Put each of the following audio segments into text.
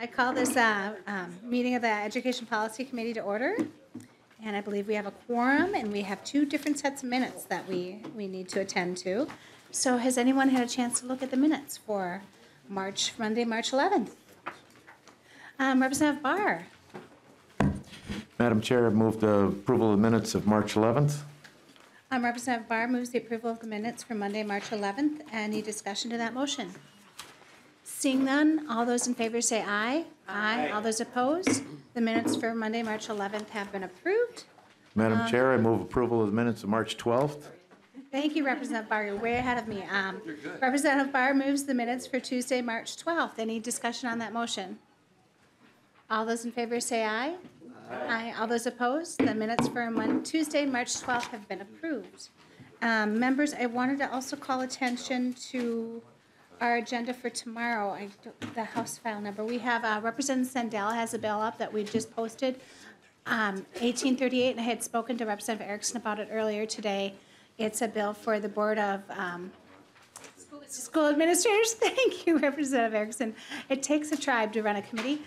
call this meeting of the Education Policy Committee to order. And I believe we have a quorum, and we have two different sets of minutes that we need to attend to. So has anyone had a chance to look at the minutes for Monday, March 11th? Representative Bahr. Madam Chair, I move the approval of the minutes of March 11th. Representative Bahr moves the approval of the minutes for Monday, March 11th. Any discussion to that motion? Seeing none, all those in favor say aye. Aye. All those opposed? The minutes for Monday, March 11th have been approved. Madam Chair, I move approval of the minutes of March 12th. Thank you, Representative Bahr. You're way ahead of me. Representative Bahr moves the minutes for Tuesday, March 12th. Any discussion on that motion? All those in favor say aye. Aye. All those opposed? The minutes for Tuesday, March 12th have been approved. Members, I wanted to also call attention to our agenda for tomorrow, the House file number. We have Representative Sandell has a bill up that we just posted, 1838, and I had spoken to Representative Erickson about it earlier today. It's a bill for the Board of School Administrators. Thank you, Representative Erickson. It takes a tribe to run a committee.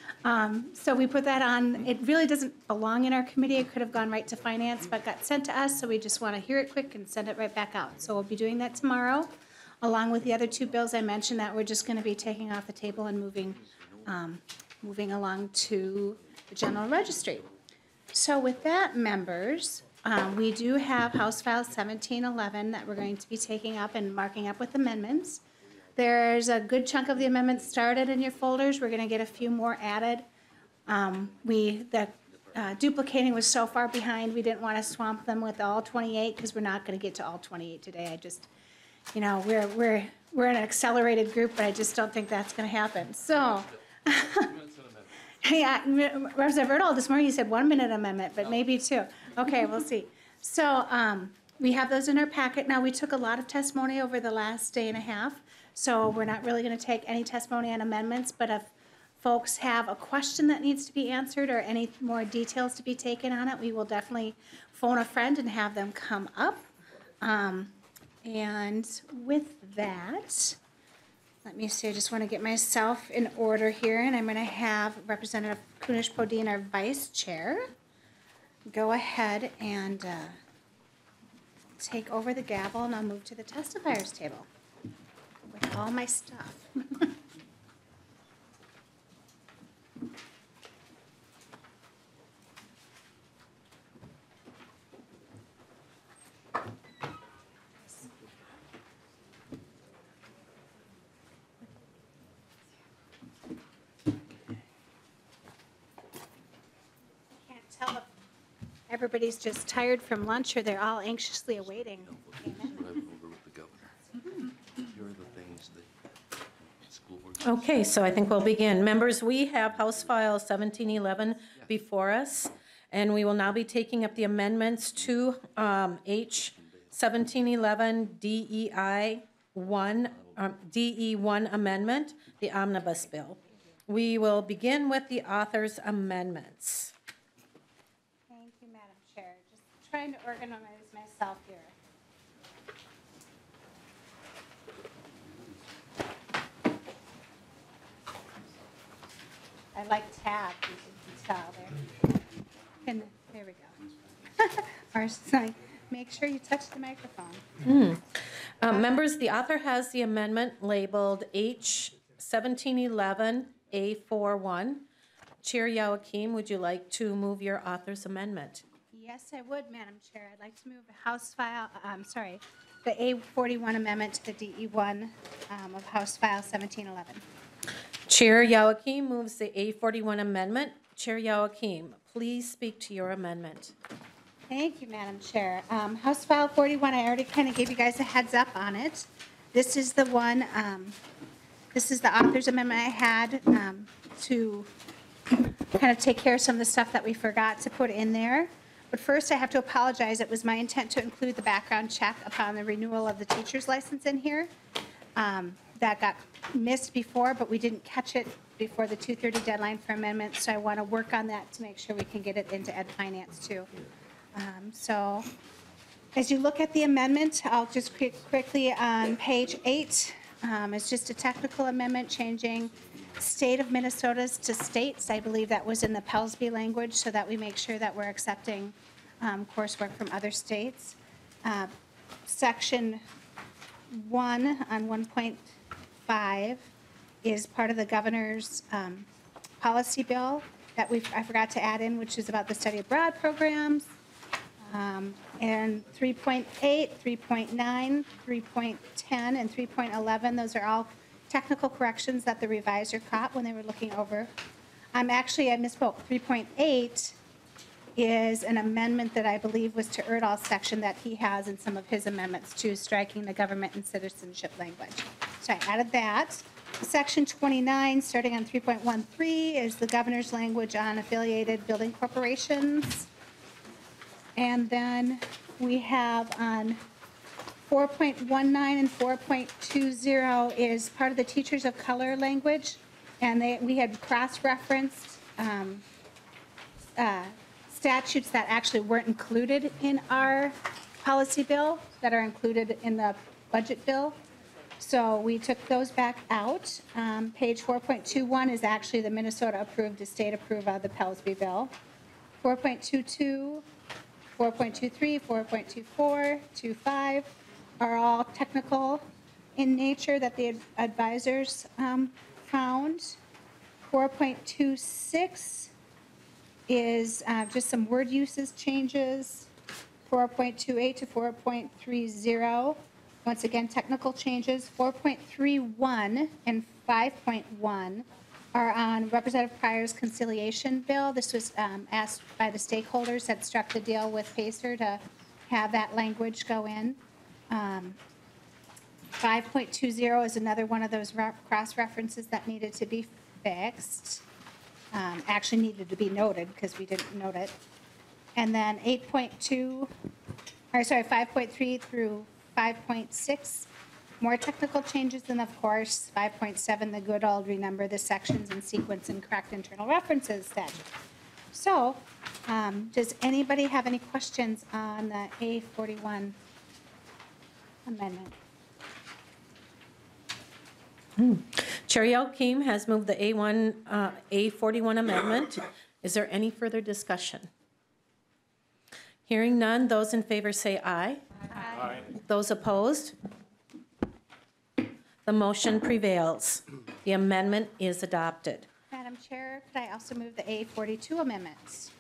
So we put that on. It really doesn't belong in our committee. It could have gone right to Finance, but got sent to us, so we just want to hear it quick and send it right back out. So we'll be doing that tomorrow, along with the other two bills I mentioned that we're just going to be taking off the table and moving along to the General Registry. So with that, members, we do have House File 1711 that we're going to be taking up and marking up with amendments. There's a good chunk of the amendments started in your folders. We're going to get a few more added. Duplicating was so far behind, we didn't want to swamp them with all 28 because we're not going to get to all 28 today. You know, we're an accelerated group, but I just don't think that's going to happen. So, yeah, Representative Erdl this morning, you said 1 minute amendment, but maybe two. Okay, we'll see. So we have those in our packet. Now, we took a lot of testimony over the last day and a half, so we're not really going to take any testimony on amendments, but if folks have a question that needs to be answered or any more details to be taken on it, we will definitely phone a friend and have them come up. And with that, let me see, I just want to get myself in order here, and I'm going to have Representative Kunish-Podine, our Vice Chair, go ahead and take over the gavel, and I'll move to the testifiers table with all my stuff. Everybody's just tired from lunch, or they're all anxiously awaiting. Okay, so I think we'll begin. Members, we have House File 1711 before us, and we will now be taking up the amendments to H 1711 DE1 amendment, the Omnibus Bill. We will begin with the author's amendments. Trying to organize myself here. I like tab, you can tell there. And there we go. Or like, make sure you touch the microphone. Members, the author has the amendment labeled H 1711 A41. Chair Youakim, would you like to move your author's amendment? Yes, I would, Madam Chair. I'd like to move House File, the A41 amendment to the DE1 of House File 1711. Chair Youakim moves the A41 amendment. Chair Youakim, please speak to your amendment. Thank you, Madam Chair. House File 41, I already kind of gave you guys a heads up on it. This is the one, this is the author's amendment I had to kind of take care of some of the stuff that we forgot to put in there. But first, I have to apologize. It was my intent to include the background check upon the renewal of the teacher's license in here. That got missed before, but we didn't catch it before the 2:30 deadline for amendments, so I want to work on that to make sure we can get it into Ed Finance too. So as you look at the amendment, I'll just quickly on page 8, It's just a technical amendment changing state of Minnesota's to states. I believe that was in the Pellsby language so that we make sure that we're accepting coursework from other states. Section 1 on 1.5 is part of the governor's policy bill that I forgot to add in, which is about the study abroad programs. And 3.8, 3.9, 3.10, and 3.11, those are all technical corrections that the reviser caught when they were looking over. I misspoke. 3.8 is an amendment that I believe was to Erdahl's section that he has in some of his amendments to striking the government and citizenship language. So I added that. Section 29, starting on 3.13, is the governor's language on affiliated building corporations. And then we have on 4.19 and 4.20 is part of the teachers of color language. And we had cross-referenced statutes that actually weren't included in our policy bill that are included in the budget bill. So we took those back out. Page 4.21 is actually the Minnesota approved to state approved of the Pellsby bill. 4.22, 4.23, 4.24, 25 are all technical in nature that the advisors found. 4.26 is just some word uses changes. 4.28 to 4.30, once again, technical changes. 4.31 and 5.1 are on Representative Pryor's conciliation bill. This was asked by the stakeholders that struck the deal with Pacer to have that language go in. 5.20 is another one of those cross-references that needed to be fixed. Actually needed to be noted because we didn't note it. And then 5.3 through 5.6, more technical changes, and of course, 5.7, the good old remember the sections and sequence and correct internal references statute. So, does anybody have any questions on the A41 amendment? Chair Youakim has moved the A41 amendment. Is there any further discussion? Hearing none, those in favor say aye. Aye. Those opposed? The motion prevails. The amendment is adopted. Madam Chair, could I also move the A42 amendments?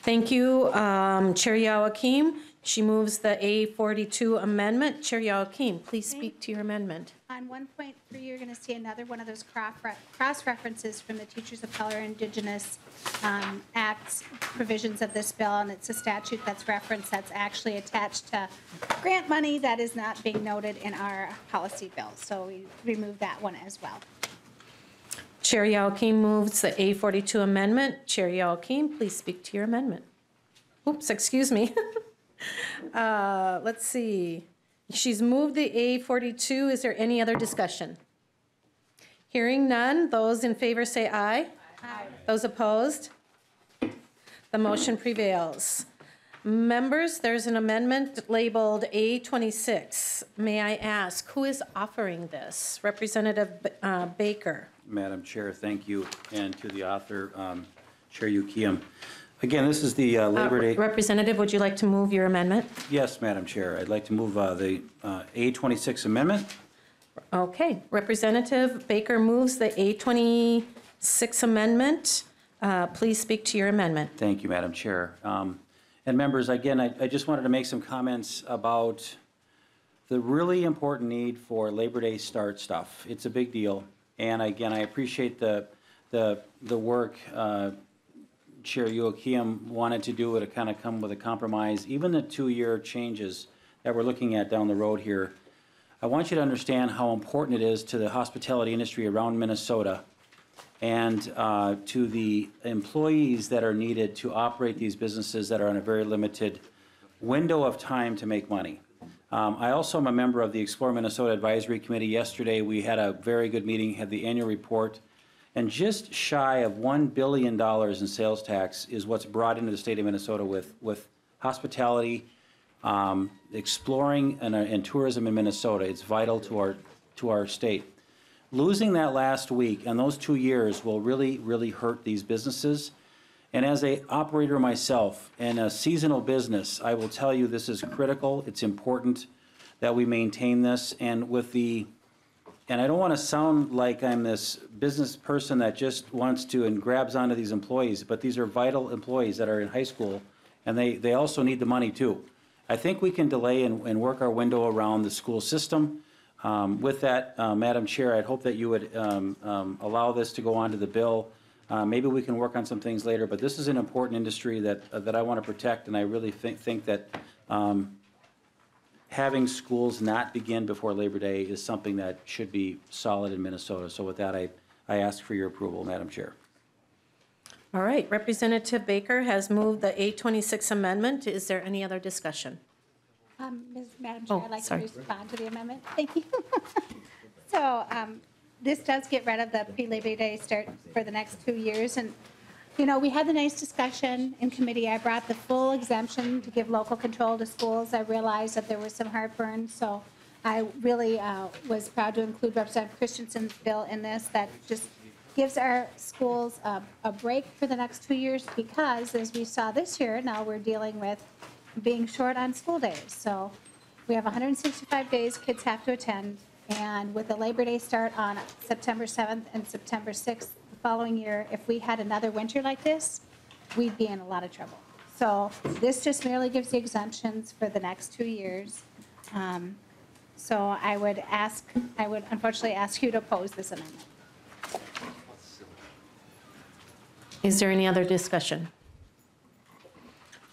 Thank you, Chair Youakim. She moves the A42 amendment. Chair Youakim, please speak to your amendment. On 1.3, you're going to see another one of those cross-references from the Teachers of Color Indigenous Acts provisions of this bill, and it's a statute that's referenced that's actually attached to grant money that is not being noted in our policy bill. So we removed that one as well. Chair Youakim moves the A42 amendment. Chair Youakim, please speak to your amendment. Oops, excuse me. Let's see. She's moved the A42. Is there any other discussion? Hearing none, those in favor say aye. Aye. Those opposed? The motion prevails. Members, there's an amendment labeled A26. May I ask, who is offering this? Representative Baker. Madam Chair, thank you, and to the author, Chair Youakim. Again, this is the Labor Day. Representative, would you like to move your amendment? Yes, Madam Chair. I'd like to move the A26 amendment. Okay. Representative Baker moves the A26 amendment. Please speak to your amendment. Thank you, Madam Chair. And members, again, I just wanted to make some comments about the really important need for Labor Day start stuff. It's a big deal. And again, I appreciate the work Chair Youakim wanted to do to kind of come with a compromise. Even the 2-year changes that we're looking at down the road here, I want you to understand how important it is to the hospitality industry around Minnesota and to the employees that are needed to operate these businesses that are on a very limited window of time to make money. I also am a member of the Explore Minnesota Advisory Committee. Yesterday we had a very good meeting, had the annual report, and just shy of $1 billion in sales tax is what's brought into the state of Minnesota with hospitality, exploring and tourism in Minnesota. It's vital to to our state. Losing that last week and those 2 years will really, really hurt these businesses. And as an operator myself and a seasonal business, I will tell you this is critical. It's important that we maintain this. And I don't want to sound like I'm this business person that just wants to and grabs onto these employees, but these are vital employees that are in high school, and they also need the money too. I think we can delay and work our window around the school system. With that, Madam Chair, I'd hope that you would allow this to go on to the bill. Maybe we can work on some things later, but this is an important industry that I want to protect, and I really think that having schools not begin before Labor Day is something that should be solid in Minnesota. So with that, I ask for your approval, Madam Chair. All right, Representative Baker has moved the 826 amendment. Is there any other discussion? Madam Chair, Oh, I'd like sorry. to respond to the amendment. Thank you. So this does get rid of the pre-Labor Day start for the next 2 years. And, you know, we had the nice discussion in committee. I brought the full exemption to give local control to schools. I realized that there was some heartburn, so I really was proud to include Representative Christensen's bill in this that just gives our schools a break for the next 2 years because, as we saw this year, now we're dealing with being short on school days. So we have 165 days kids have to attend, and with the Labor Day start on September 7th and September 6th the following year, if we had another winter like this, we'd be in a lot of trouble. So this just merely gives the exemptions for the next 2 years. So I would unfortunately ask you to oppose this amendment. Is there any other discussion?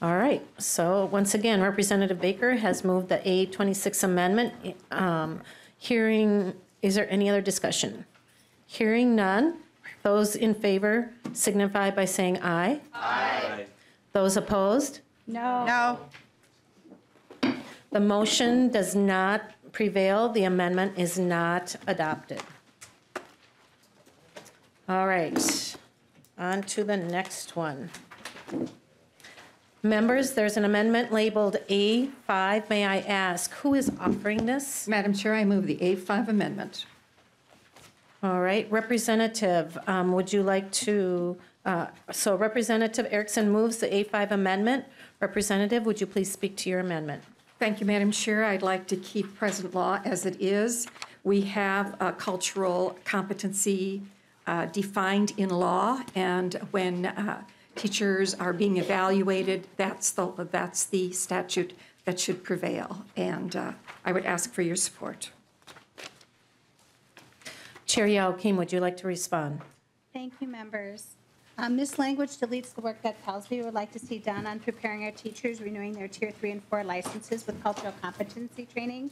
All right, so once again, Representative Baker has moved the A26 amendment. Is there any other discussion? Hearing none, those in favor signify by saying aye. Aye. Those opposed? No. No. The motion does not prevail. The amendment is not adopted. All right, on to the next one. Members, there's an amendment labeled A5. May I ask, who is offering this? Madam Chair, I move the A5 amendment. All right, Representative, would you like to, so Representative Erickson moves the A5 amendment. Representative, would you please speak to your amendment? Thank you, Madam Chair. I'd like to keep present law as it is. We have a cultural competency defined in law, and when teachers are being evaluated, that's the statute that should prevail, and I would ask for your support. Chair Youakim, would you like to respond? Thank you, members. This language deletes the work that Kaohly would like to see done on preparing our teachers, renewing their Tier 3 and 4 licenses with cultural competency training.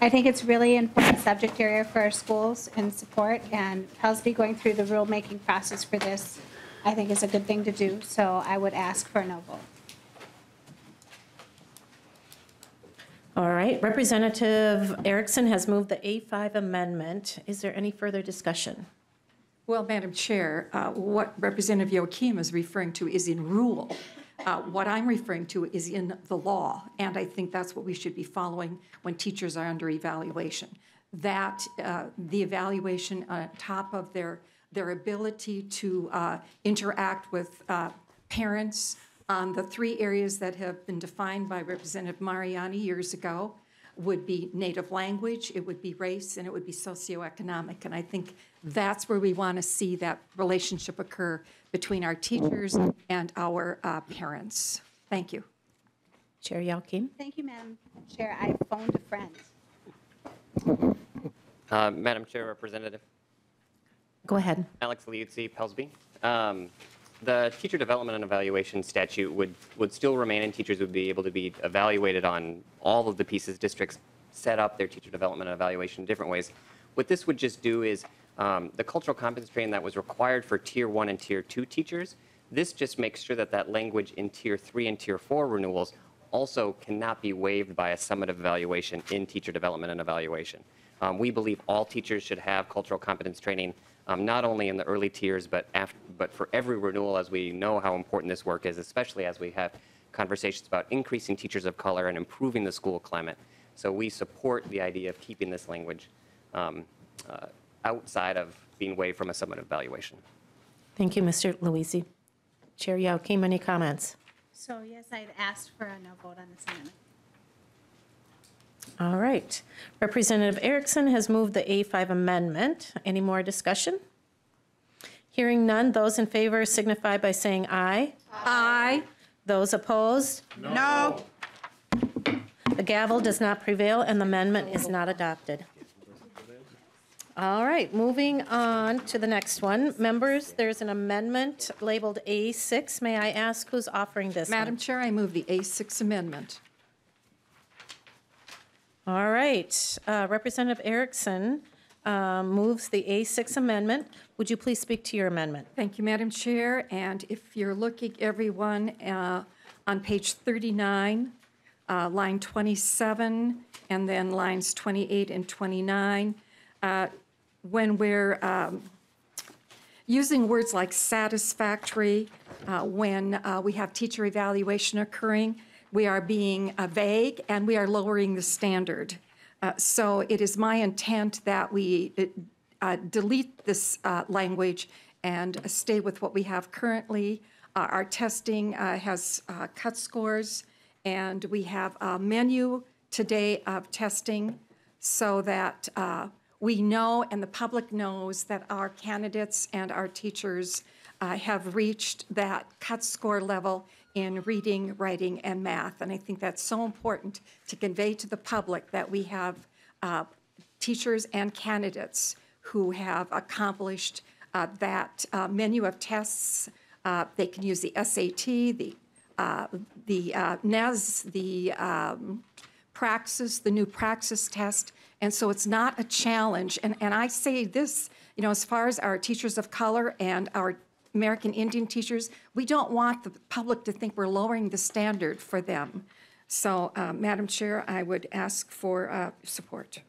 I think it's really an important subject area for our schools and support, and Kaohly going through the rulemaking process for this, I think is a good thing to do, so I would ask for a no vote. All right, Representative Erickson has moved the A5 amendment. Is there any further discussion? Well, Madam Chair, what Representative Youakim is referring to is in rule. What I'm referring to is in the law, and I think that's what we should be following when teachers are under evaluation. That the evaluation on top of their ability to interact with parents on the 3 areas that have been defined by Representative Mariani years ago would be native language, it would be race, and it would be socioeconomic. And I think that's where we want to see that relationship occur between our teachers and our parents. Thank you. Chair Youakim. Thank you, Madam Chair. I phoned a friend. Madam Chair, Representative Go ahead. Alex Liuzzi, Pelsby. The teacher development and evaluation statute would still remain, and teachers would be able to be evaluated on all of the pieces. Districts set up their teacher development and evaluation in different ways. What this would just do is the cultural competence training that was required for Tier 1 and Tier 2 teachers, this just makes sure that that language in Tier 3 and Tier 4 renewals also cannot be waived by a summative evaluation in teacher development and evaluation. We believe all teachers should have cultural competence training, not only in the early tiers, but for every renewal, as we know how important this work is, especially as we have conversations about increasing teachers of color and improving the school climate. So we support the idea of keeping this language outside of being waived from a summative evaluation. Thank you, Mr. Luizzi. Chair Youakim, any comments? So yes, I'd asked for a no vote on this amendment. All right. Representative Erickson has moved the A5 amendment. Any more discussion? Hearing none, those in favor signify by saying aye. Aye. Those opposed? No. The gavel does not prevail and the amendment is not adopted. All right, moving on to the next one. Members, there's an amendment labeled A6. May I ask who's offering this one? Madam Chair, I move the A6 amendment. All right, Representative Erickson moves the A6 amendment. Would you please speak to your amendment? Thank you, Madam Chair. And if you're looking, everyone, on page 39, line 27, and then lines 28 and 29, when we're using words like satisfactory, when we have teacher evaluation occurring, we are being vague and we are lowering the standard. So it is my intent that we delete this language and stay with what we have currently. Our testing has cut scores, and we have a menu today of testing so that we know and the public knows that our candidates and our teachers have reached that cut score level in reading, writing, and math. And I think that's so important to convey to the public that we have teachers and candidates who have accomplished that menu of tests. They can use the SAT, the NES, the Praxis, the new Praxis test. And so it's not a challenge. And I say this, you know, as far as our teachers of color and our American Indian teachers, we don't want the public to think we're lowering the standard for them. So, Madam Chair, I would ask for support.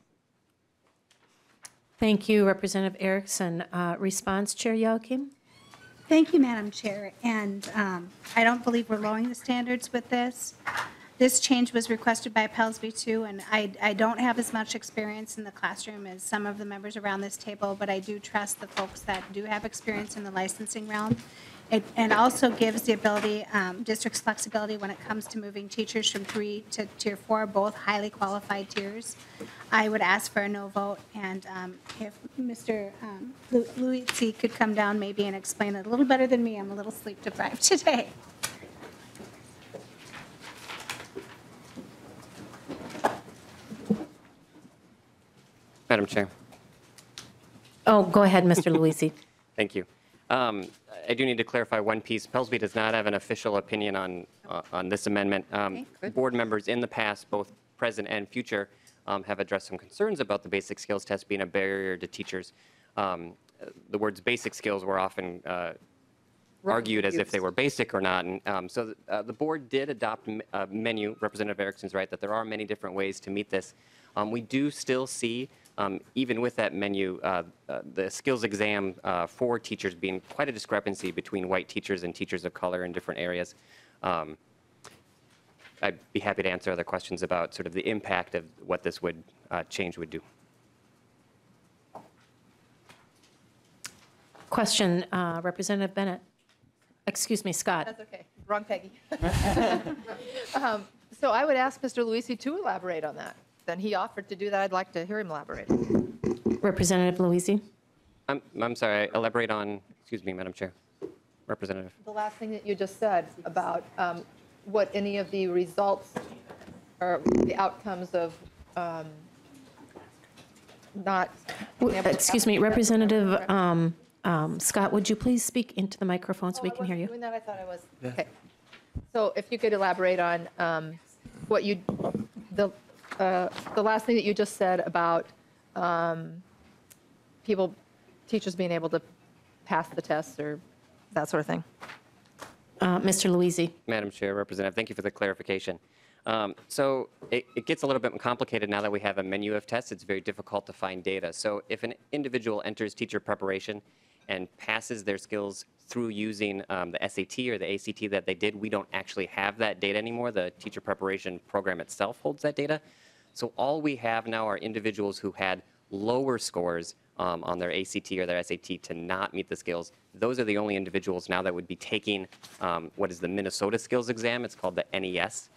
Thank you, Representative Erickson. Response, Chair Youakim? Thank you, Madam Chair. And I don't believe we're lowering the standards with this. This change was requested by Pelsby too, and I don't have as much experience in the classroom as some of the members around this table, but I do trust the folks that do have experience in the licensing realm. It also gives the ability, districts flexibility when it comes to moving teachers from 3 to Tier 4, both highly qualified tiers. I would ask for a no vote, and if Mr. Liuzzi could come down maybe and explain it a little better than me. I'm a little sleep deprived today. Madam Chair. Oh, go ahead, Mr. Luizzi. Thank you. I do need to clarify one piece. Pelsby does not have an official opinion on this amendment. Board members in the past, both present and future, have addressed some concerns about the basic skills test being a barrier to teachers. The words basic skills were often argued as if they were basic or not. And so the board did adopt a menu. Representative Erickson's right that there are many different ways to meet this. We do still see, even with that menu, the skills exam for teachers being quite a discrepancy between white teachers and teachers of color in different areas. I'd be happy to answer other questions about sort of the impact of what this would change would do. Question, Representative Bennett. Excuse me, Scott. That's okay. Wrong Peggy. So I would ask Mr. Luizzi to elaborate on that. Then he offered to do that. I'd like to hear him elaborate. Representative Luizzi. I'm sorry, elaborate on, excuse me, Madam Chair. Representative. The last thing that you just said about what any of the results or the outcomes of not. Excuse me, Representative Scott, would you please speak into the microphone so we can hear you? Doing that, I thought I was. Okay. So if you could elaborate on what you, the last thing that you just said about teachers being able to pass the test or that sort of thing. Mr. Luizzi. Madam Chair, Representative, thank you for the clarification. So it gets a little bit complicated now that we have a menu of tests. It's very difficult to find data. So if an individual enters teacher preparation and passes their skills through using the SAT or the ACT that they did, we don't actually have that data anymore. The teacher preparation program itself holds that data. So all we have now are individuals who had lower scores on their ACT or their SAT to not meet the skills, those are the only individuals now that would be taking what is the Minnesota Skills Exam. It's called the NES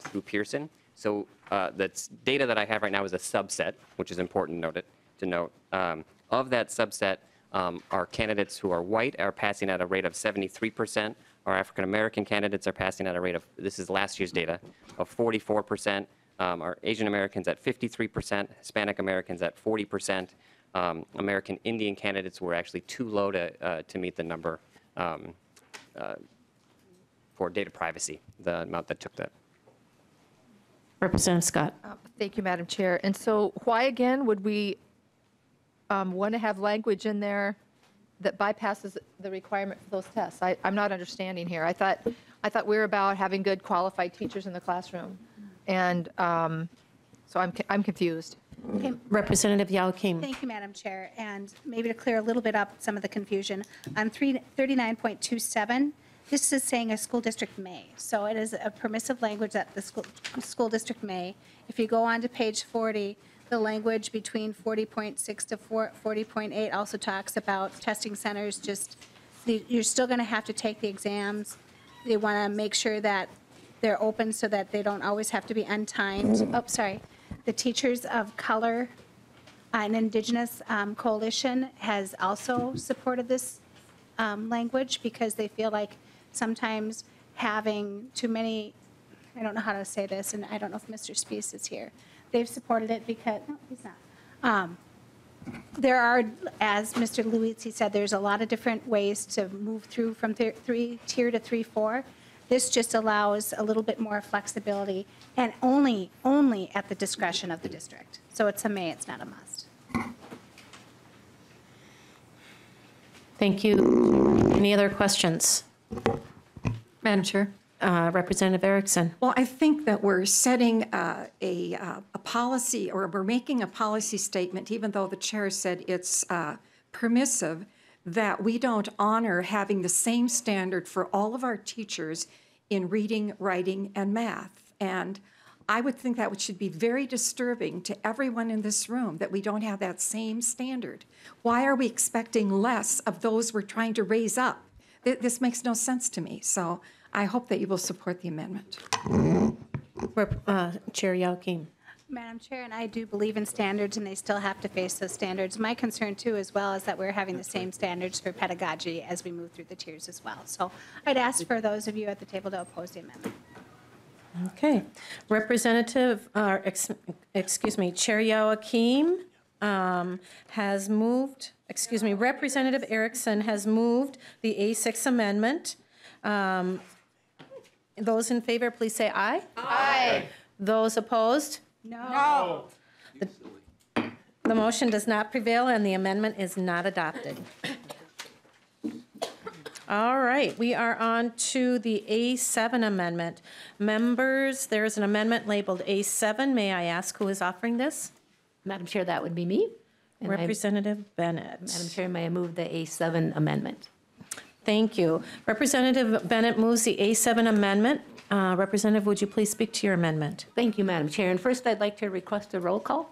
through Pearson. So the data that I have right now is a subset, which is important to note. Of that subset, our candidates who are white are passing at a rate of 73%. Our African-American candidates are passing at a rate of, this is last year's data, of 44%. Our Asian Americans at 53%, Hispanic Americans at 40%. American Indian candidates were actually too low to meet the number for data privacy, the amount that took that. Representative Scott. Thank you, Madam Chair. And so why, again, would we want to have language in there that bypasses the requirement for those tests? I'm not understanding here. I thought we were about having good qualified teachers in the classroom. And so I'm confused. Okay. Representative Youakim. Thank you, Madam Chair. And maybe to clear a little bit up some of the confusion, on 39.27, this is saying a school district may. So it is a permissive language that the school district may. If you go on to page 40, the language between 40.6 to 40.8 also talks about testing centers. You're still going to have to take the exams. They want to make sure that they're open so that they don't always have to be untimed. Oh, sorry. The Teachers of Color and Indigenous Coalition has also supported this language because they feel like sometimes having too many, I don't know how to say this, and I don't know if Mr. Spees is here. They've supported it because, no, he's not. There are, as Mr. Liuzzi said, there's a lot of different ways to move through from tier to 3-4. This just allows a little bit more flexibility and only at the discretion of the district. So it's a may, it's not a must. Thank you. Any other questions? Madam Chair. Representative Erickson. Well, I think that we're setting a policy, or we're making a policy statement, even though the chair said it's permissive, that we don't honor having the same standard for all of our teachers in reading, writing, and math. And I would think that should be very disturbing to everyone in this room, that we don't have that same standard. Why are we expecting less of those we're trying to raise up? This makes no sense to me. So I hope that you will support the amendment. Chair Youakim. Madam Chair, and I do believe in standards, and they still have to face those standards. My concern, too, as well, is that we're having the same standards for pedagogy as we move through the tiers as well. So I'd ask for those of you at the table to oppose the amendment. Okay. Representative, excuse me, Chair Youakim has moved, excuse me, Representative Erickson has moved the A6 amendment. Those in favor, please say aye. Aye. Those opposed? No. The motion does not prevail and the amendment is not adopted. All right, we are on to the A7 amendment. Members, there is an amendment labeled A7. May I ask who is offering this? Madam Chair, that would be me. And Representative Bennett. Madam Chair, may I move the A7 amendment? Thank you. Representative Bennett moves the A7 amendment. Representative, would you please speak to your amendment? Thank you, Madam Chair. And first, I'd like to request a roll call.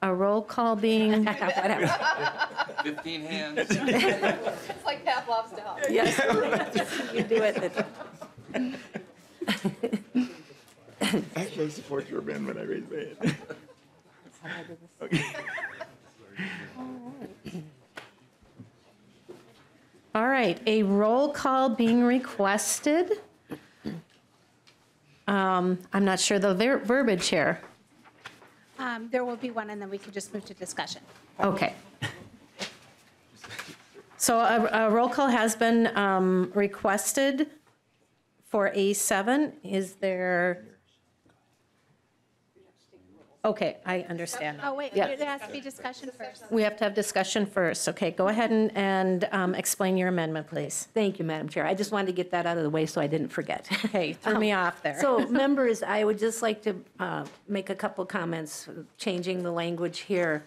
A roll call being? 15 hands. It's like Pavlov's dog. Yes, you do it. Actually, support your amendment. I raised my hand. Okay. All right, a roll call being requested. I'm not sure the verbiage here. There will be one, and then we can just move to discussion. Okay. So a roll call has been requested for A7. Is there? Okay, I understand. Oh, wait, Yeah. there has to be discussion first. We have to have discussion first. Okay, go ahead and explain your amendment, please. Thank you, Madam Chair. I just wanted to get that out of the way so I didn't forget. Okay, threw me off there. So, members, I would just like to make a couple comments, changing the language here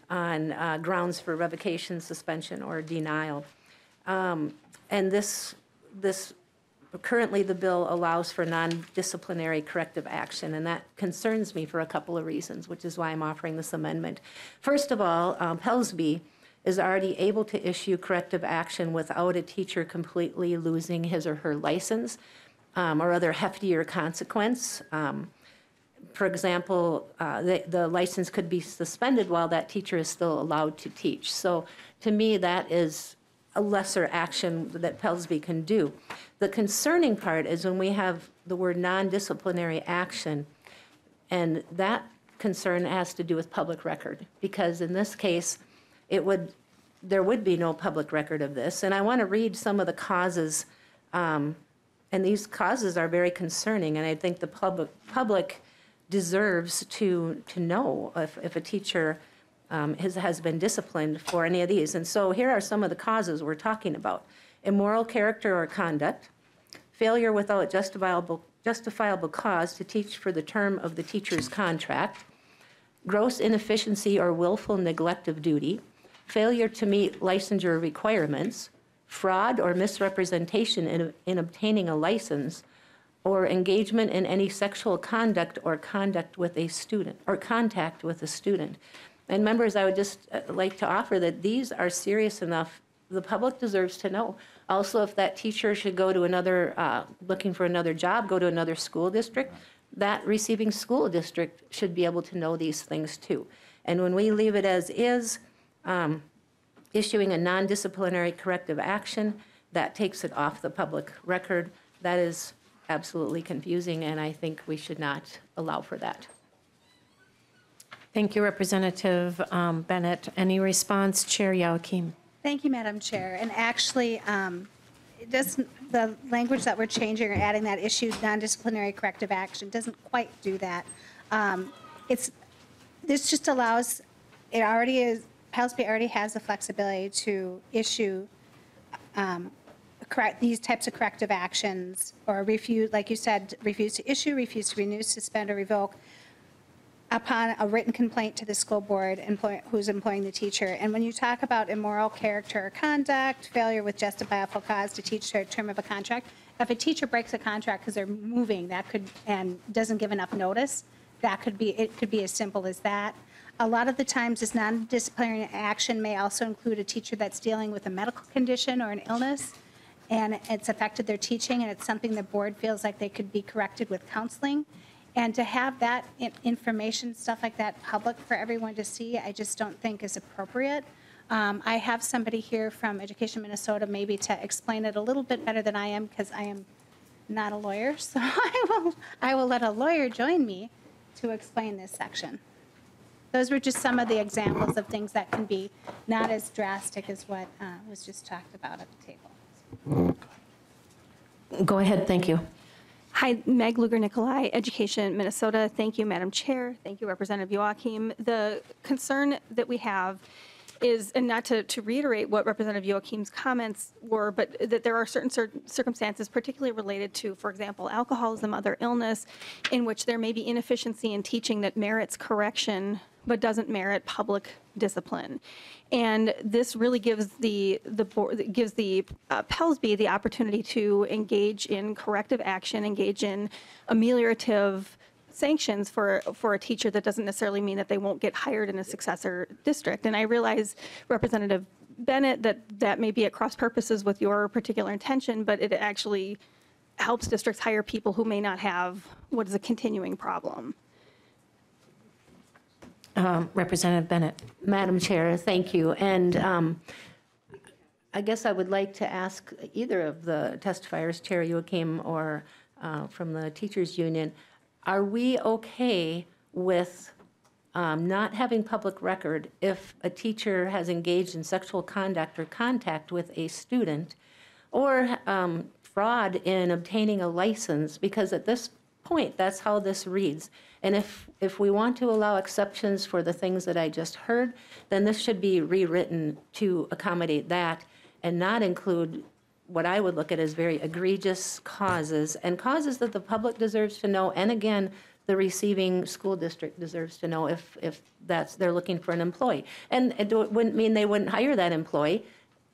on grounds for revocation, suspension, or denial. And this currently the bill allows for non-disciplinary corrective action, and that concerns me for a couple of reasons, which is why I'm offering this amendment. First of all, Pellsby is already able to issue corrective action without a teacher completely losing his or her license or other heftier consequence. For example, the license could be suspended while that teacher is still allowed to teach. So to me, that is a lesser action that Pellsby can do. The concerning part is when we have the word non-disciplinary action, and that concern has to do with public record, because in this case, there would be no public record of this. And I want to read some of the causes, and these causes are very concerning, and I think the public deserves to know if a teacher has been disciplined for any of these. And so here are some of the causes we're talking about: immoral character or conduct, failure without justifiable cause to teach for the term of the teacher's contract, gross inefficiency or willful neglect of duty, failure to meet licensure requirements, fraud or misrepresentation in obtaining a license, or engagement in any sexual conduct or conduct with a student, or contact with a student. And members, I would just like to offer that these are serious enough. The public deserves to know. Also, if that teacher should go to another, looking for another job, go to another school district, that receiving school district should be able to know these things too. And when we leave it as is, issuing a non-disciplinary corrective action, that takes it off the public record. That is absolutely confusing, and I think we should not allow for that. Thank you, Representative Bennett. Any response? Chair Youakim. Thank you, Madam Chair. And actually, the language that we're changing or adding that issue, non-disciplinary corrective action, doesn't quite do that. This just allows, it already is, Pellsby already has the flexibility to issue these types of corrective actions, or refuse, like you said, refuse to issue, refuse to renew, suspend, or revoke upon a written complaint to the school board who's employing the teacher. And when you talk about immoral character or conduct, failure with justifiable cause to teach their term of a contract, if a teacher breaks a contract because they're moving, that could, and doesn't give enough notice, that could be, it could be as simple as that. A lot of the times, this non-disciplinary action may also include a teacher that's dealing with a medical condition or an illness, and it's affected their teaching, and it's something the board feels like they could be corrected with counseling. And to have that information, stuff like that, public for everyone to see, I just don't think is appropriate. I have somebody here from Education Minnesota maybe to explain it a little bit better than I am, because I am not a lawyer, so I will let a lawyer join me to explain this section. Those were just some of the examples of things that can be not as drastic as what was just talked about at the table. Go ahead, thank you. Hi, Meg Luger-Nikolai, Education Minnesota. Thank you, Madam Chair. Thank you, Representative Youakim. The concern that we have is, and not to reiterate what Representative Youakim's comments were, but that there are certain circumstances, particularly related to, for example, alcoholism, other illness, in which there may be inefficiency in teaching that merits correction but doesn't merit public discipline. And this really gives the Pellsby the opportunity to engage in corrective action, engage in ameliorative sanctions for a teacher. That doesn't necessarily mean that they won't get hired in a successor district. And I realize, Representative Bennett, that may be at cross purposes with your particular intention, but it actually helps districts hire people who may not have what is a continuing problem. Representative Bennett. Madam Chair, thank you. And I guess I would like to ask either of the testifiers, Chair Youakim or from the Teachers Union, are we okay with not having public record if a teacher has engaged in sexual conduct or contact with a student, or fraud in obtaining a license? Because at this point, that's how this reads. And if we want to allow exceptions for the things that I just heard, then this should be rewritten to accommodate that and not include what I would look at as very egregious causes, and causes that the public deserves to know, and again, the receiving school district deserves to know if they're looking for an employee. And it wouldn't mean they wouldn't hire that employee.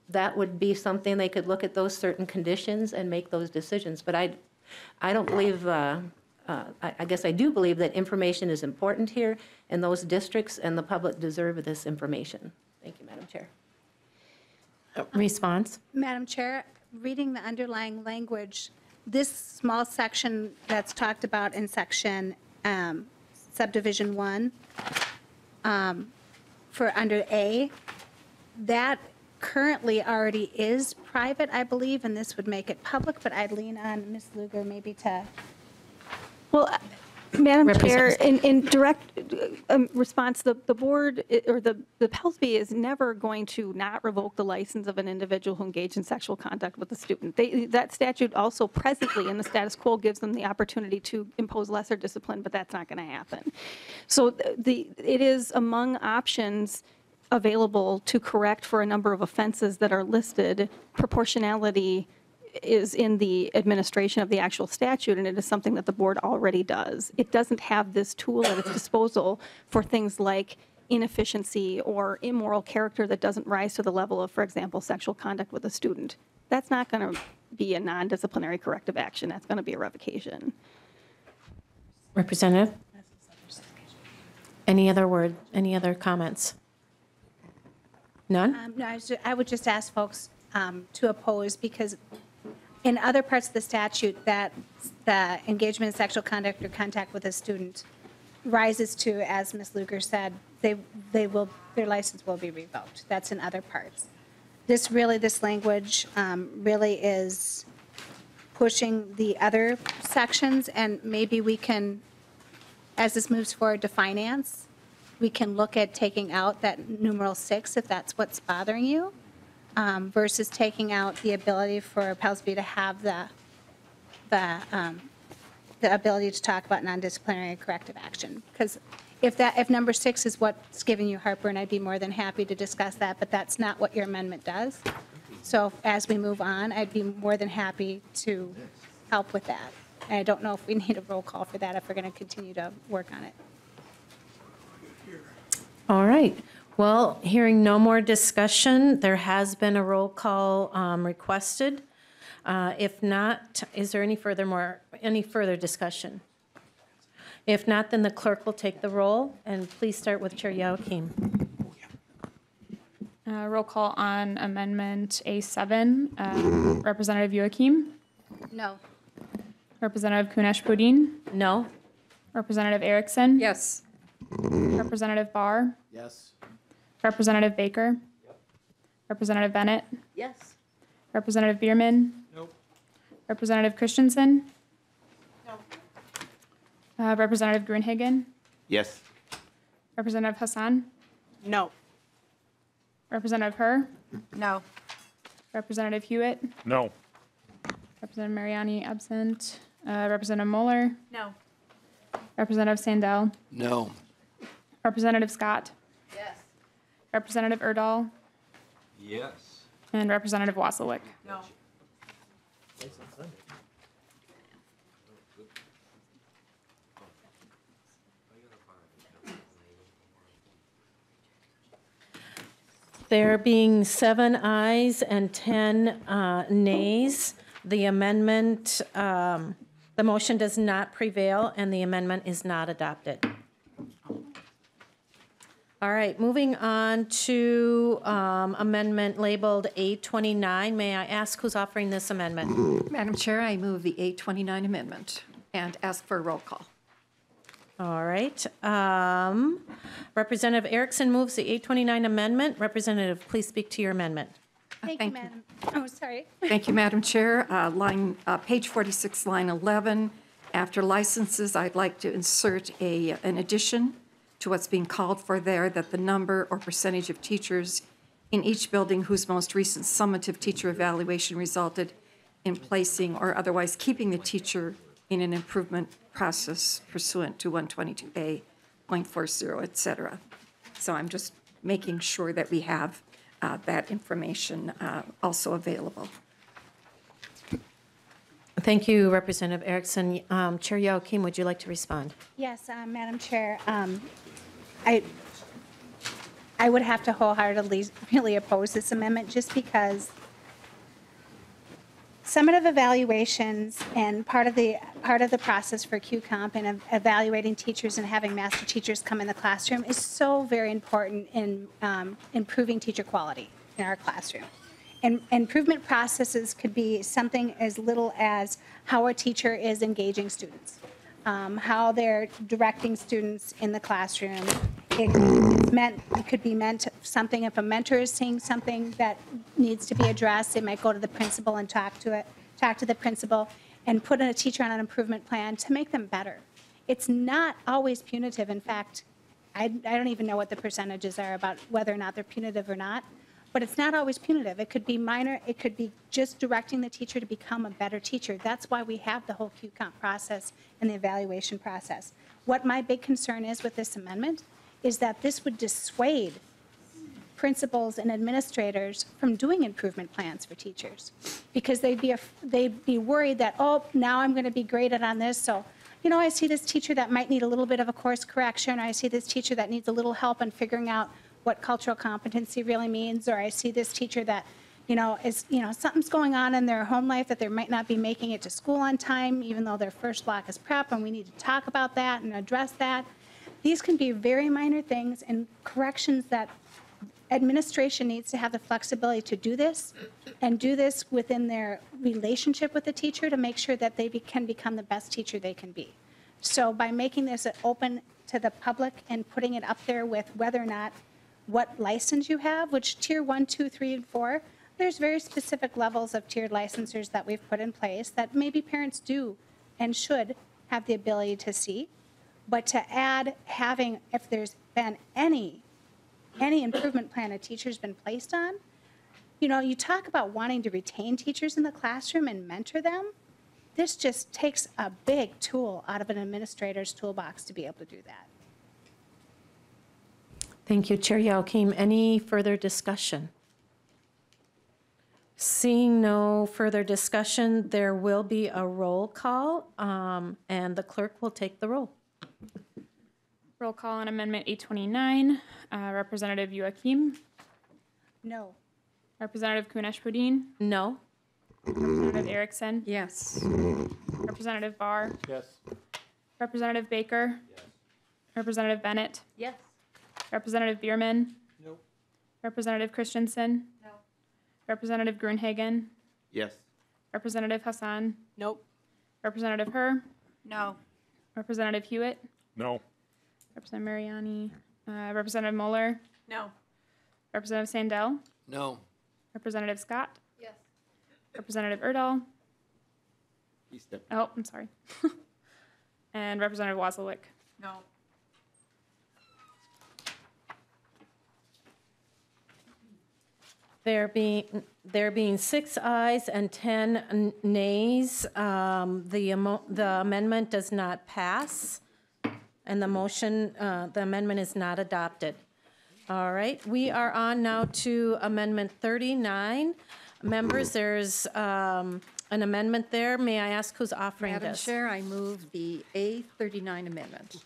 that would be something they could look at those certain conditions and make those decisions. But I don't believe, I guess I do believe that information is important here, and those districts and the public deserve this information. Thank you, Madam Chair. Response? Madam Chair, reading the underlying language, this small section that's talked about in section subdivision 1 for under A, that currently already is private, I believe, and this would make it public, but I'd lean on Ms. Luger maybe to. Well, Madam Chair, Representative. in direct response, the board, or the PELSB is never going to not revoke the license of an individual who engaged in sexual conduct with a student. That statute also presently in the status quo gives them the opportunity to impose lesser discipline, but that's not going to happen. So it is among options available to correct for a number of offenses that are listed. Proportionality is in the administration of the actual statute, and it is something that the board already does. It doesn't have this tool at its disposal for things like inefficiency or immoral character that doesn't rise to the level of, for example, sexual conduct with a student. That's not going to be a non-disciplinary corrective action. That's going to be a revocation. Representative? Any other comments? None? No, I would just ask folks to oppose, because in other parts of the statute that the engagement in sexual conduct or contact with a student rises to, as Ms. Luger said, their license will be revoked. That's in other parts. This language really is pushing the other sections, and maybe we can, as this moves forward to finance, we can look at taking out that numeral 6 if that's what's bothering you, versus taking out the ability for PELSB to have the ability to talk about non-disciplinary corrective action. Because if number 6 is what's giving you heartburn, I'd be more than happy to discuss that, but that's not what your amendment does. So as we move on, I'd be more than happy to help with that. And I don't know if we need a roll call for that if we're going to continue to work on it. All right. Well, hearing no more discussion, there has been a roll call requested. If not, is there any further discussion? If not, then the clerk will take the roll, and please start with Chair Youakim. Roll call on Amendment A7. Representative Youakim? No. Representative Kunesh-Podein? No? Representative Erickson? Yes. Representative Bahr? Yes. Representative Baker? Representative Bennett? Yes. Representative Bierman? Nope. Representative Christensen? No. Representative Gruenhagen? Yes. Representative Hassan? No. Representative Herr? No. Representative Hewitt? No. Representative Mariani absent. Representative Moller? No. Representative Sandell? No. Representative Scott? Yes. Representative Erdahl? Yes. And Representative Wazlawik? No. There being 7 ayes and 10 nays, the amendment, the motion does not prevail, and the amendment is not adopted. All right, moving on to amendment labeled A29. May I ask who's offering this amendment? Madam Chair, I move the 829 amendment and ask for a roll call. All right. Representative Erickson moves the 829 amendment. Representative, please speak to your amendment. Thank you, Madam. Oh, sorry. Thank you, Madam Chair. Page 46, line 11, after licenses, I'd like to insert an addition to what's being called for there, that the number or percentage of teachers in each building whose most recent summative teacher evaluation resulted in placing or otherwise keeping the teacher in an improvement process pursuant to 122A.40, et cetera. So I'm just making sure that we have that information also available. Thank you, Representative Erickson. Chair Youakim, would you like to respond? Yes, Madam Chair. I would have to wholeheartedly really oppose this amendment just because summative evaluations and part of the process for QComp and evaluating teachers and having master teachers come in the classroom is so very important in improving teacher quality in our classroom. And improvement processes could be something as little as how a teacher is engaging students, how they're directing students in the classroom. It could be meant something if a mentor is seeing something that needs to be addressed, they might go to the principal and talk to the principal and put in a teacher on an improvement plan to make them better. It's not always punitive. In fact, I don't even know what the percentages are about whether or not they're punitive or not, but it's not always punitive. It could be minor. It could be just directing the teacher to become a better teacher. That's why we have the whole QComp process and the evaluation process. What my big concern is with this amendment is that this would dissuade principals and administrators from doing improvement plans for teachers because they'd be worried that, oh, now I'm going to be graded on this. So, you know, I see this teacher that might need a little bit of a course correction. Or I see this teacher that needs a little help in figuring out what cultural competency really means. Or I see this teacher that, something's going on in their home life that they might not be making it to school on time, even though their first block is prep, and we need to talk about that and address that. These can be very minor things and corrections that administration needs to have the flexibility to do this and do this within their relationship with the teacher to make sure that they can become the best teacher they can be. So by making this open to the public and putting it up there with whether or not what license you have, which tier 1, 2, 3, and 4, there's very specific levels of tiered licensures that we've put in place that maybe parents do and should have the ability to see. But to add having, if there's been any improvement plan a teacher's been placed on, you talk about wanting to retain teachers in the classroom and mentor them. This just takes a big tool out of an administrator's toolbox to be able to do that. Thank you, Chair Youakim. Any further discussion? Seeing no further discussion, there will be a roll call, and the clerk will take the roll. Roll call on Amendment 829. Representative Youakim. No. Representative Kunesh-Podein. No? Representative Erickson. Yes. Representative Bahr. Yes. Representative Baker. Yes. Representative Bennett. Yes. Representative Bierman. No. Representative Christensen. No. Representative Gruenhagen. Yes. Representative Hassan. Nope. Representative Herr. No. Representative Hewitt. No. Representative Mariani. Representative Moller. No. Representative Sandell. No. Representative Scott. Yes. Representative Erdahl. He stepped. Oh, I'm sorry. And Representative Wazlawik. No. There being 6 ayes and 10 nays, the amendment does not pass, and the amendment is not adopted. All right, we are on now to Amendment 39. Members, there's an amendment there. May I ask who's offering Madam this? Chair, I move the A39 amendment.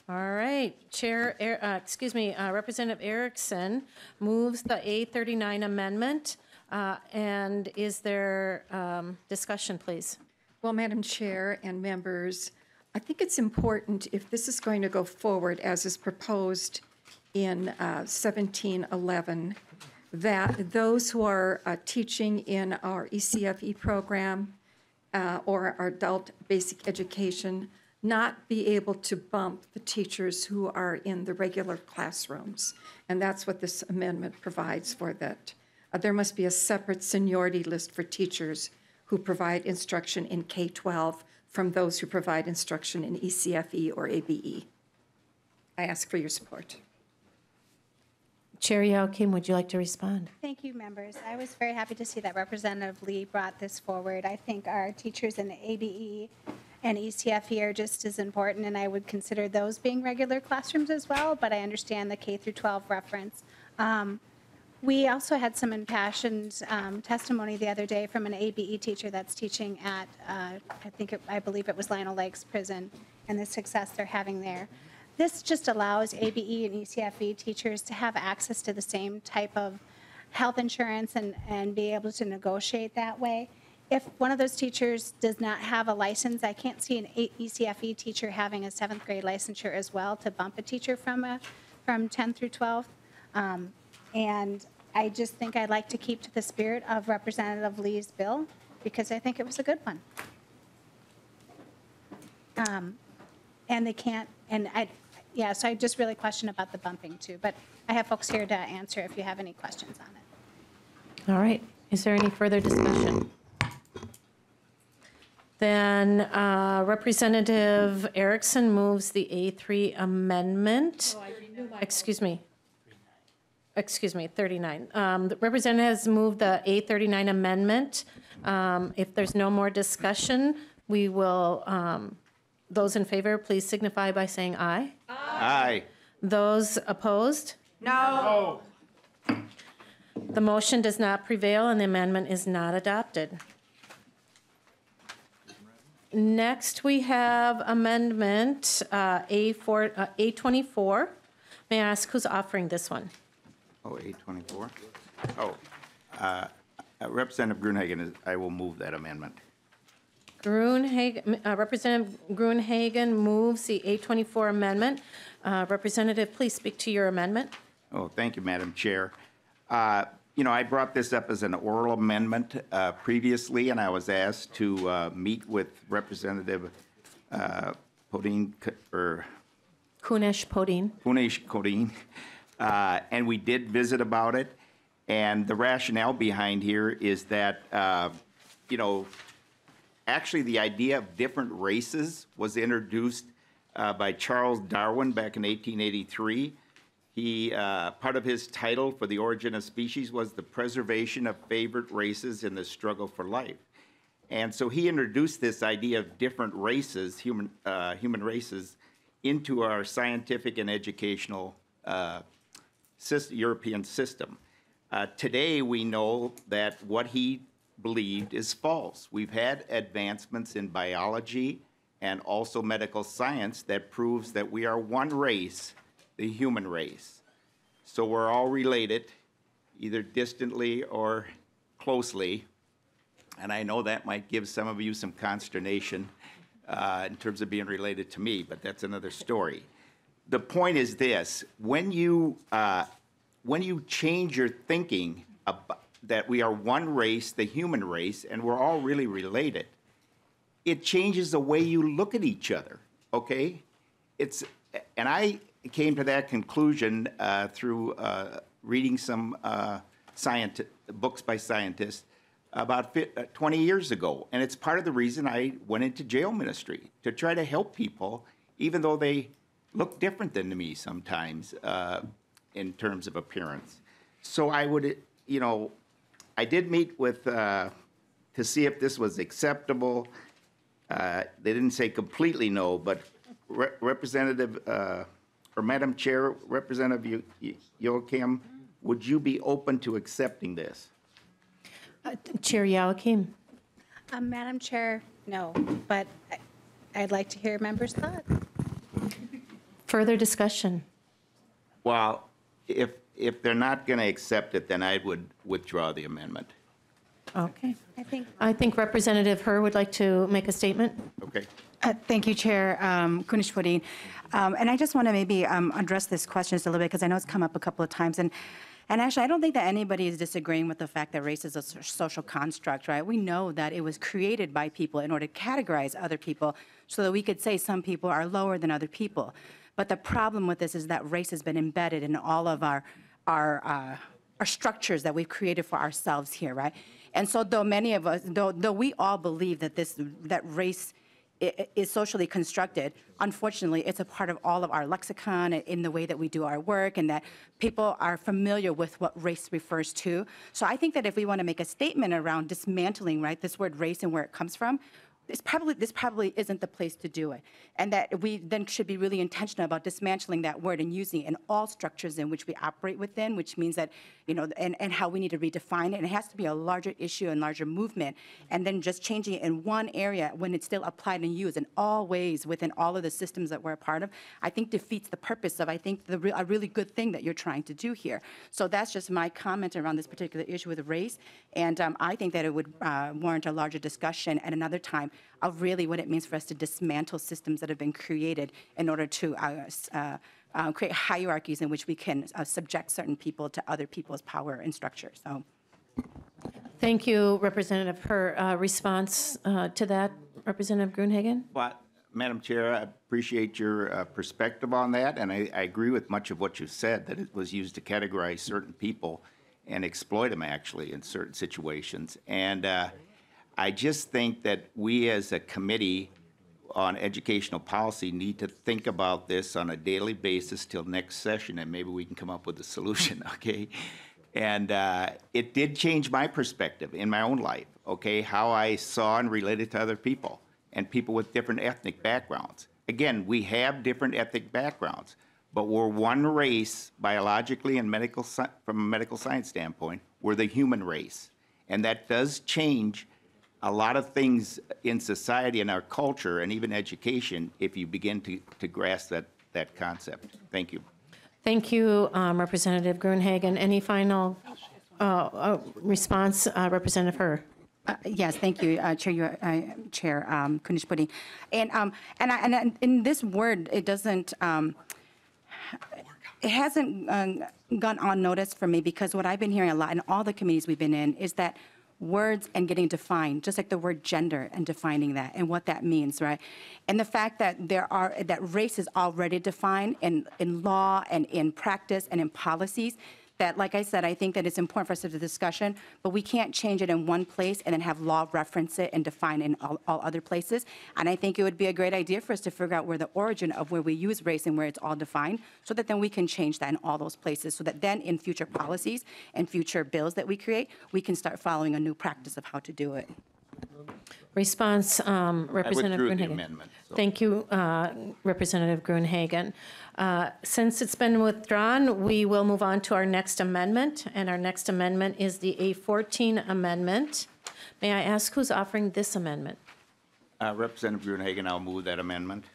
All right, Representative Erickson moves the A39 amendment, and is there discussion, please? Well, Madam Chair and members, I think it's important, if this is going to go forward as is proposed in 1711, that those who are teaching in our ECFE program or our adult basic education not be able to bump the teachers who are in the regular classrooms. And that's what this amendment provides for that. There must be a separate seniority list for teachers who provide instruction in K-12 from those who provide instruction in ECFE or ABE. I ask for your support. Chair Youakim, would you like to respond? Thank you, members. I was very happy to see that Representative Lee brought this forward. I think our teachers in ABE and ECFE are just as important, and I would consider those being regular classrooms as well, but I understand the K through 12 reference. We also had some impassioned testimony the other day from an ABE teacher that's teaching at, I believe it was Lionel Lakes Prison, and the success they're having there. this just allows ABE and ECFE teachers to have access to the same type of health insurance and be able to negotiate that way. If one of those teachers does not have a license, I can't see an ECFE teacher having a 7th grade licensure as well to bump a teacher from 10 through 12. And I just think I'd like to keep to the spirit of Representative Lee's bill because I think it was a good one. And they can't, and so I just really question about the bumping too, but I have folks here to answer if you have any questions on it. All right. Is there any further discussion? Then Representative Erickson moves the A3 amendment. Excuse me, 39. The representative has moved the A39 amendment. If there's no more discussion, we will, those in favor, please signify by saying aye. Aye. Those opposed? No. The motion does not prevail and the amendment is not adopted. Next, we have amendment A24. May I ask who's offering this one? Oh, 824? Oh, Representative Gruenhagen, I will move that amendment. Representative Gruenhagen moves the A24 amendment. Representative, please speak to your amendment. Oh, thank you, Madam Chair. I brought this up as an oral amendment previously, and I was asked to meet with Representative Kunesh-Podein, and we did visit about it. And the rationale behind here is that, actually the idea of different races was introduced by Charles Darwin back in 1883. He, part of his title for The Origin of Species was The Preservation of Favored Races in the Struggle for Life. And so he introduced this idea of different races, human races, into our scientific and educational European system. Today, we know that what he believed is false. We've had advancements in biology and also medical science that proves that we are one race, the human race. So we're all related, either distantly or closely. And I know that might give some of you some consternation in terms of being related to me, but that's another story. The point is this: when you change your thinking about that we are one race, the human race, and we're all really related, it changes the way you look at each other. Okay, and I came to that conclusion through reading some books by scientists about 20 years ago. And it's part of the reason I went into jail ministry, to try to help people, even though they look different than me sometimes in terms of appearance. So I would, I did meet with, to see if this was acceptable. They didn't say completely no, but Representative, or Madam Chair, Representative Youakim, would you be open to accepting this? Chair Youakim. Madam Chair, no, but I'd like to hear members' thoughts. Further discussion? Well, if they're not going to accept it, then I would withdraw the amendment. Okay. I think Representative Herr would like to make a statement. Okay. Thank you, Chair Kunesh-Podein. And I just want to maybe address this question just a little bit, because I know it's come up a couple of times. And actually, I don't think that anybody is disagreeing with the fact that race is a social construct, right? We know that it was created by people in order to categorize other people so that we could say some people are lower than other people. But the problem with this is that race has been embedded in all of our structures that we've created for ourselves here, right? And so though many of us, though we all believe that race is socially constructed, unfortunately, it's a part of all of our lexicon in the way that we do our work, and that people are familiar with what race refers to. So I think that if we want to make a statement around dismantling, right, this word race and where it comes from, this probably isn't the place to do it. And that we then should be really intentional about dismantling that word and using it in all structures in which we operate within, which means that, and how we need to redefine it. And it has to be a larger issue and larger movement. And then just changing it in one area when it's still applied and used in all ways within all of the systems that we're a part of, I think defeats the purpose of, I think, a really good thing that you're trying to do here. So that's just my comment around this particular issue with race. And I think that it would warrant a larger discussion at another time of really what it means for us to dismantle systems that have been created in order to create hierarchies in which we can subject certain people to other people's power and structure. So, Thank you, Representative. Her response to that, Representative Gruenhagen? But, Madam Chair, I appreciate your perspective on that, and I agree with much of what you said, that it was used to categorize certain people and exploit them, actually, in certain situations. And I just think that we as a committee on educational policy need to think about this on a daily basis till next session, and maybe we can come up with a solution, okay? And it did change my perspective in my own life, okay, how I saw and related to other people and people with different ethnic backgrounds. Again, we have different ethnic backgrounds, but we're one race biologically and from a medical science standpoint. We're the human race, and that does change a lot of things in society and our culture and even education if you begin to grasp that concept. Thank you. Thank you, Representative Gruenhagen. Any final response, Representative Herr? Yes, thank you, Chair Kunishpudi. And in this word, it doesn't. It hasn't gone unnoticed for me, because what I've been hearing a lot in all the committees we've been in is that words and getting defined, just like the word gender and defining that and what that means, right? And the fact that that race is already defined in law and in practice and in policies, that, like I said, I think that it's important for us to have the discussion, but we can't change it in one place and then have law reference it and define it in all other places. And I think it would be a great idea for us to figure out where the origin of where we use race and where it's all defined, so that then we can change that in all those places, so that then in future policies and future bills that we create, we can start following a new practice of how to do it. Response, Representative withdrew the Gruenhagen. amendment, so. Thank you, Representative Gruenhagen. Since it's been withdrawn, we will move on to our next amendment, and our next amendment is the A14 amendment. May I ask who's offering this amendment? Representative Gruenhagen, I'll move that amendment.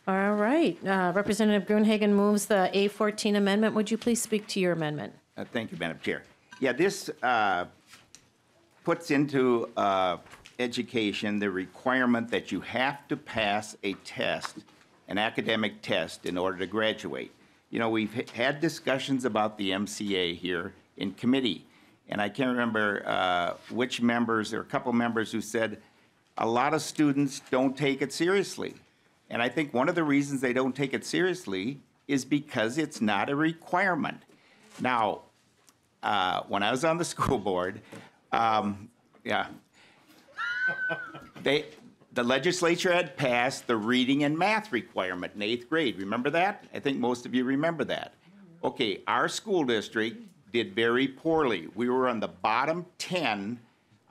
All right, Representative Gruenhagen moves the A14 amendment. Would you please speak to your amendment? Thank you, Madam Chair. Yeah, this puts into education the requirement that you have to pass a test, an academic test, in order to graduate. You know, we've had discussions about the MCA here in committee, and I can't remember which members, there are a couple members who said a lot of students don't take it seriously. And I think one of the reasons they don't take it seriously is because it's not a requirement. Now, when I was on the school board, the legislature had passed the reading and math requirement in 8th grade. Remember that? I think most of you remember that. Okay, our school district did very poorly. We were on the bottom 10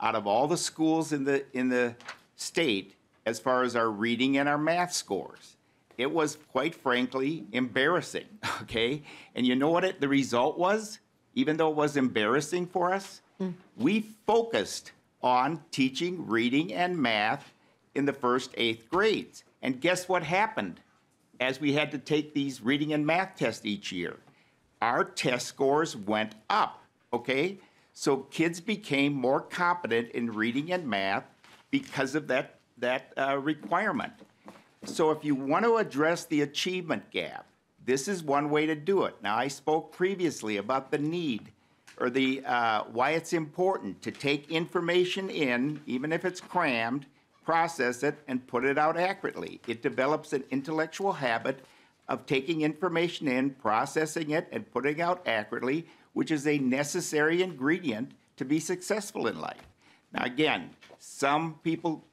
out of all the schools in the state as far as our reading and our math scores. It was, quite frankly, embarrassing, okay? And you know what the result was? Even though it was embarrassing for us, we focused on teaching reading and math in the first 8th grades. And guess what happened as we had to take these reading and math tests each year? Our test scores went up, okay? So kids became more competent in reading and math because of that requirement. So if you want to address the achievement gap, this is one way to do it. Now, I spoke previously about the need, or the why it's important to take information in, even if it's crammed, process it, and put it out accurately. It develops an intellectual habit of taking information in, processing it, and putting out accurately, which is a necessary ingredient to be successful in life. Now, again, some people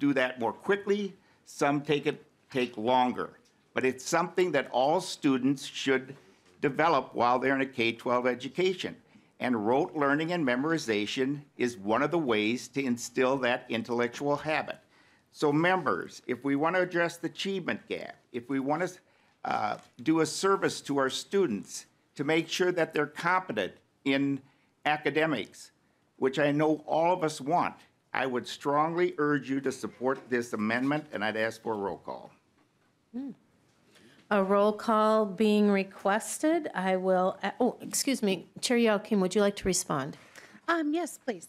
do that more quickly, some take longer, but it's something that all students should develop while they're in a K-12 education. And rote learning and memorization is one of the ways to instill that intellectual habit. So members, if we want to address the achievement gap, if we want to do a service to our students to make sure that they're competent in academics, which I know all of us want, I would strongly urge you to support this amendment, and I'd ask for a roll call. A roll call being requested. I will, oh, excuse me, Chair Youakim, would you like to respond? Yes, please.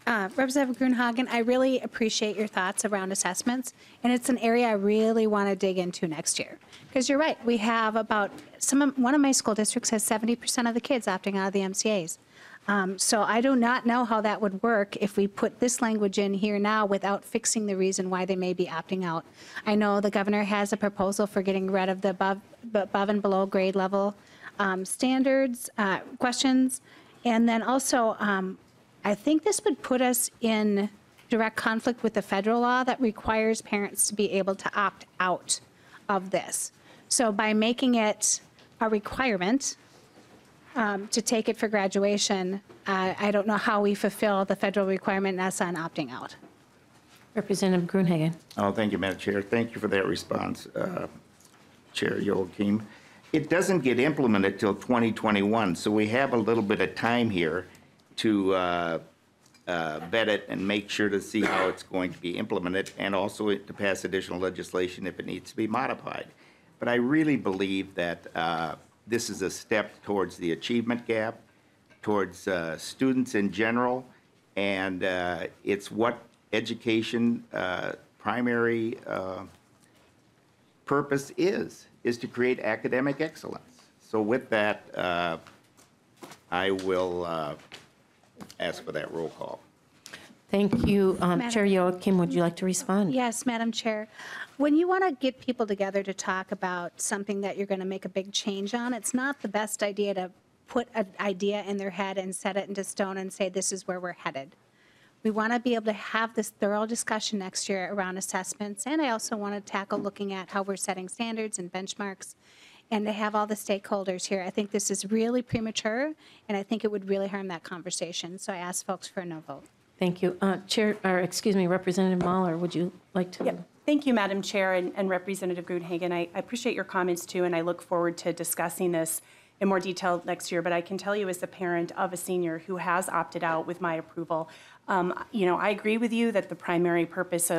Representative Gruenhagen, I really appreciate your thoughts around assessments, and it's an area I really want to dig into next year. Because you're right, we have one of my school districts has 70% of the kids opting out of the MCAs. So I do not know how that would work if we put this language in here now without fixing the reason why they may be opting out. I know the governor has a proposal for getting rid of the above and below grade level standards, questions, and then also I think this would put us in direct conflict with the federal law that requires parents to be able to opt out of this. So by making it a requirement to take it for graduation, I don't know how we fulfill the federal requirement and us on opting out. Representative Gruenhagen. Oh, thank you, Madam Chair. Thank you for that response, Chair Youakim. It doesn't get implemented till 2021, so we have a little bit of time here to vet it and make sure to see how it's going to be implemented, and also to pass additional legislation if it needs to be modified. But I really believe that this is a step towards the achievement gap, towards students in general, and it's what education primary purpose is to create academic excellence. So with that, I will ask for that roll call. Thank you. Chair Youakim, would you like to respond? Yes, Madam Chair. When you want to get people together to talk about something that you're going to make a big change on, it's not the best idea to put an idea in their head and set it into stone and say, this is where we're headed. We want to be able to have this thorough discussion next year around assessments, and I also want to tackle looking at how we're setting standards and benchmarks, and to have all the stakeholders here. I think this is really premature, and I think it would really harm that conversation. So I ask folks for a no vote. Thank you. Representative Moller, would you like to? Yep. Thank you, Madam Chair, and Representative Gruenhagen. I appreciate your comments too, and I look forward to discussing this in more detail next year. But I can tell you, as the parent of a senior who has opted out with my approval, I agree with you that the primary purpose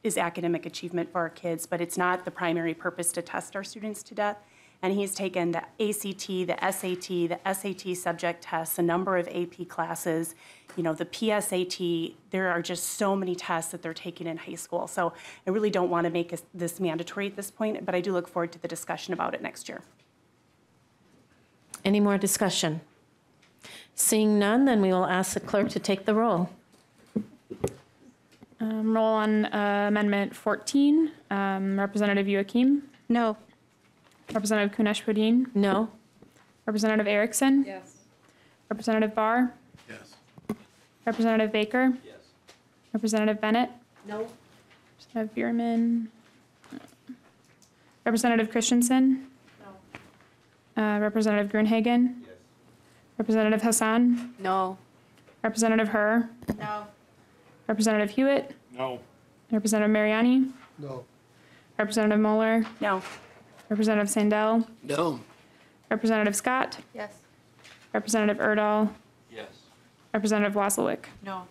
is academic achievement for our kids, but it's not the primary purpose to test our students to death. And he's taken the ACT, the SAT subject tests, a number of AP classes, the PSAT. There are just so many tests that they're taking in high school. So I really don't want to make this mandatory at this point, but I do look forward to the discussion about it next year. Any more discussion? Seeing none, then we will ask the clerk to take the roll. Roll on Amendment 14. Representative Youakim? No. Representative Kunesh-Podein? No. Representative Erickson? Yes. Representative Bahr? Yes. Representative Baker? Yes. Representative Bennett? No. Representative Bierman? Representative Christensen? No. Representative Gruenhagen? Yes. Representative Hassan? No. Representative Herr? No. Representative Hewitt? No. Representative Mariani? No. Representative Moller? No. Representative Sandell? No. Representative Scott? Yes. Representative Erdahl? Yes. Representative Wazlawik? No.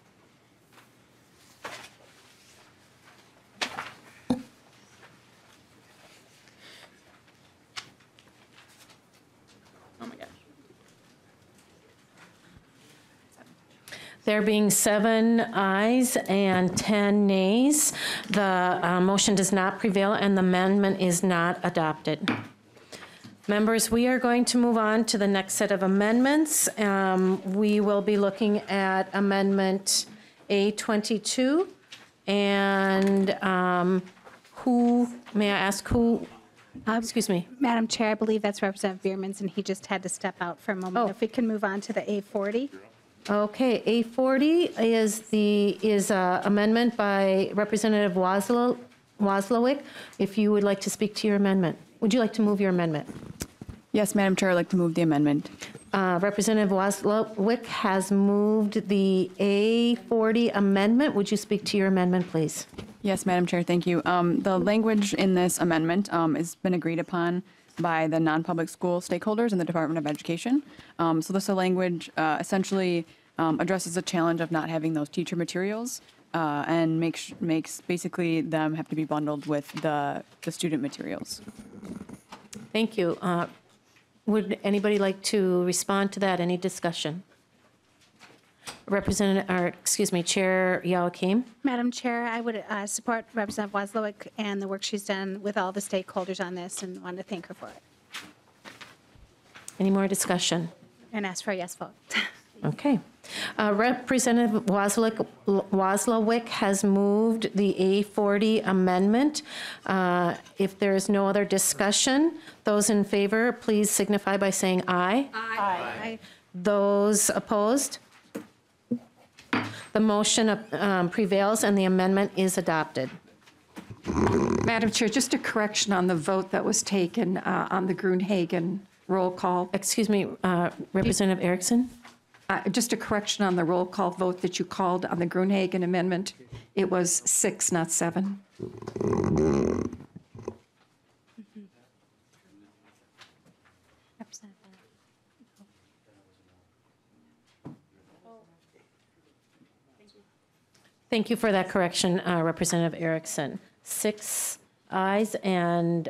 Oh my gosh. There being 7 ayes and 10 nays, the motion does not prevail and the amendment is not adopted. Members, we are going to move on to the next set of amendments. We will be looking at Amendment A22. And may I ask who, excuse me. Madam Chair, I believe that's Representative Bierman's, and he just had to step out for a moment. Oh. If we can move on to the A40. Okay, A40 is a amendment by Representative Wazlawik. If you would like to speak to your amendment. Would you like to move your amendment? Yes, Madam Chair, I'd like to move the amendment. Representative Wazlawik has moved the A40 amendment. Would you speak to your amendment, please? Yes, Madam Chair, thank you. The language in this amendment has been agreed upon by the non-public school stakeholders in the Department of Education. So this language essentially addresses the challenge of not having those teacher materials and makes basically them have to be bundled with the student materials. Thank you. Would anybody like to respond to that? Any discussion? Chair Youakim. Madam Chair, I would support Representative Wazlawik and the work she's done with all the stakeholders on this and want to thank her for it. Any more discussion? And ask for a yes vote. Okay. Representative Wazlawik has moved the A40 amendment. If there is no other discussion, those in favor, please signify by saying aye. Aye. Those opposed? The motion prevails and the amendment is adopted. Madam Chair, just a correction on the vote that was taken on the Gruenhagen roll call. Excuse me, Representative Erickson? Just a correction on the roll call vote that you called on the Gruenhagen amendment. It was 6, not 7. Thank you for that correction, Representative Erickson. 6 ayes and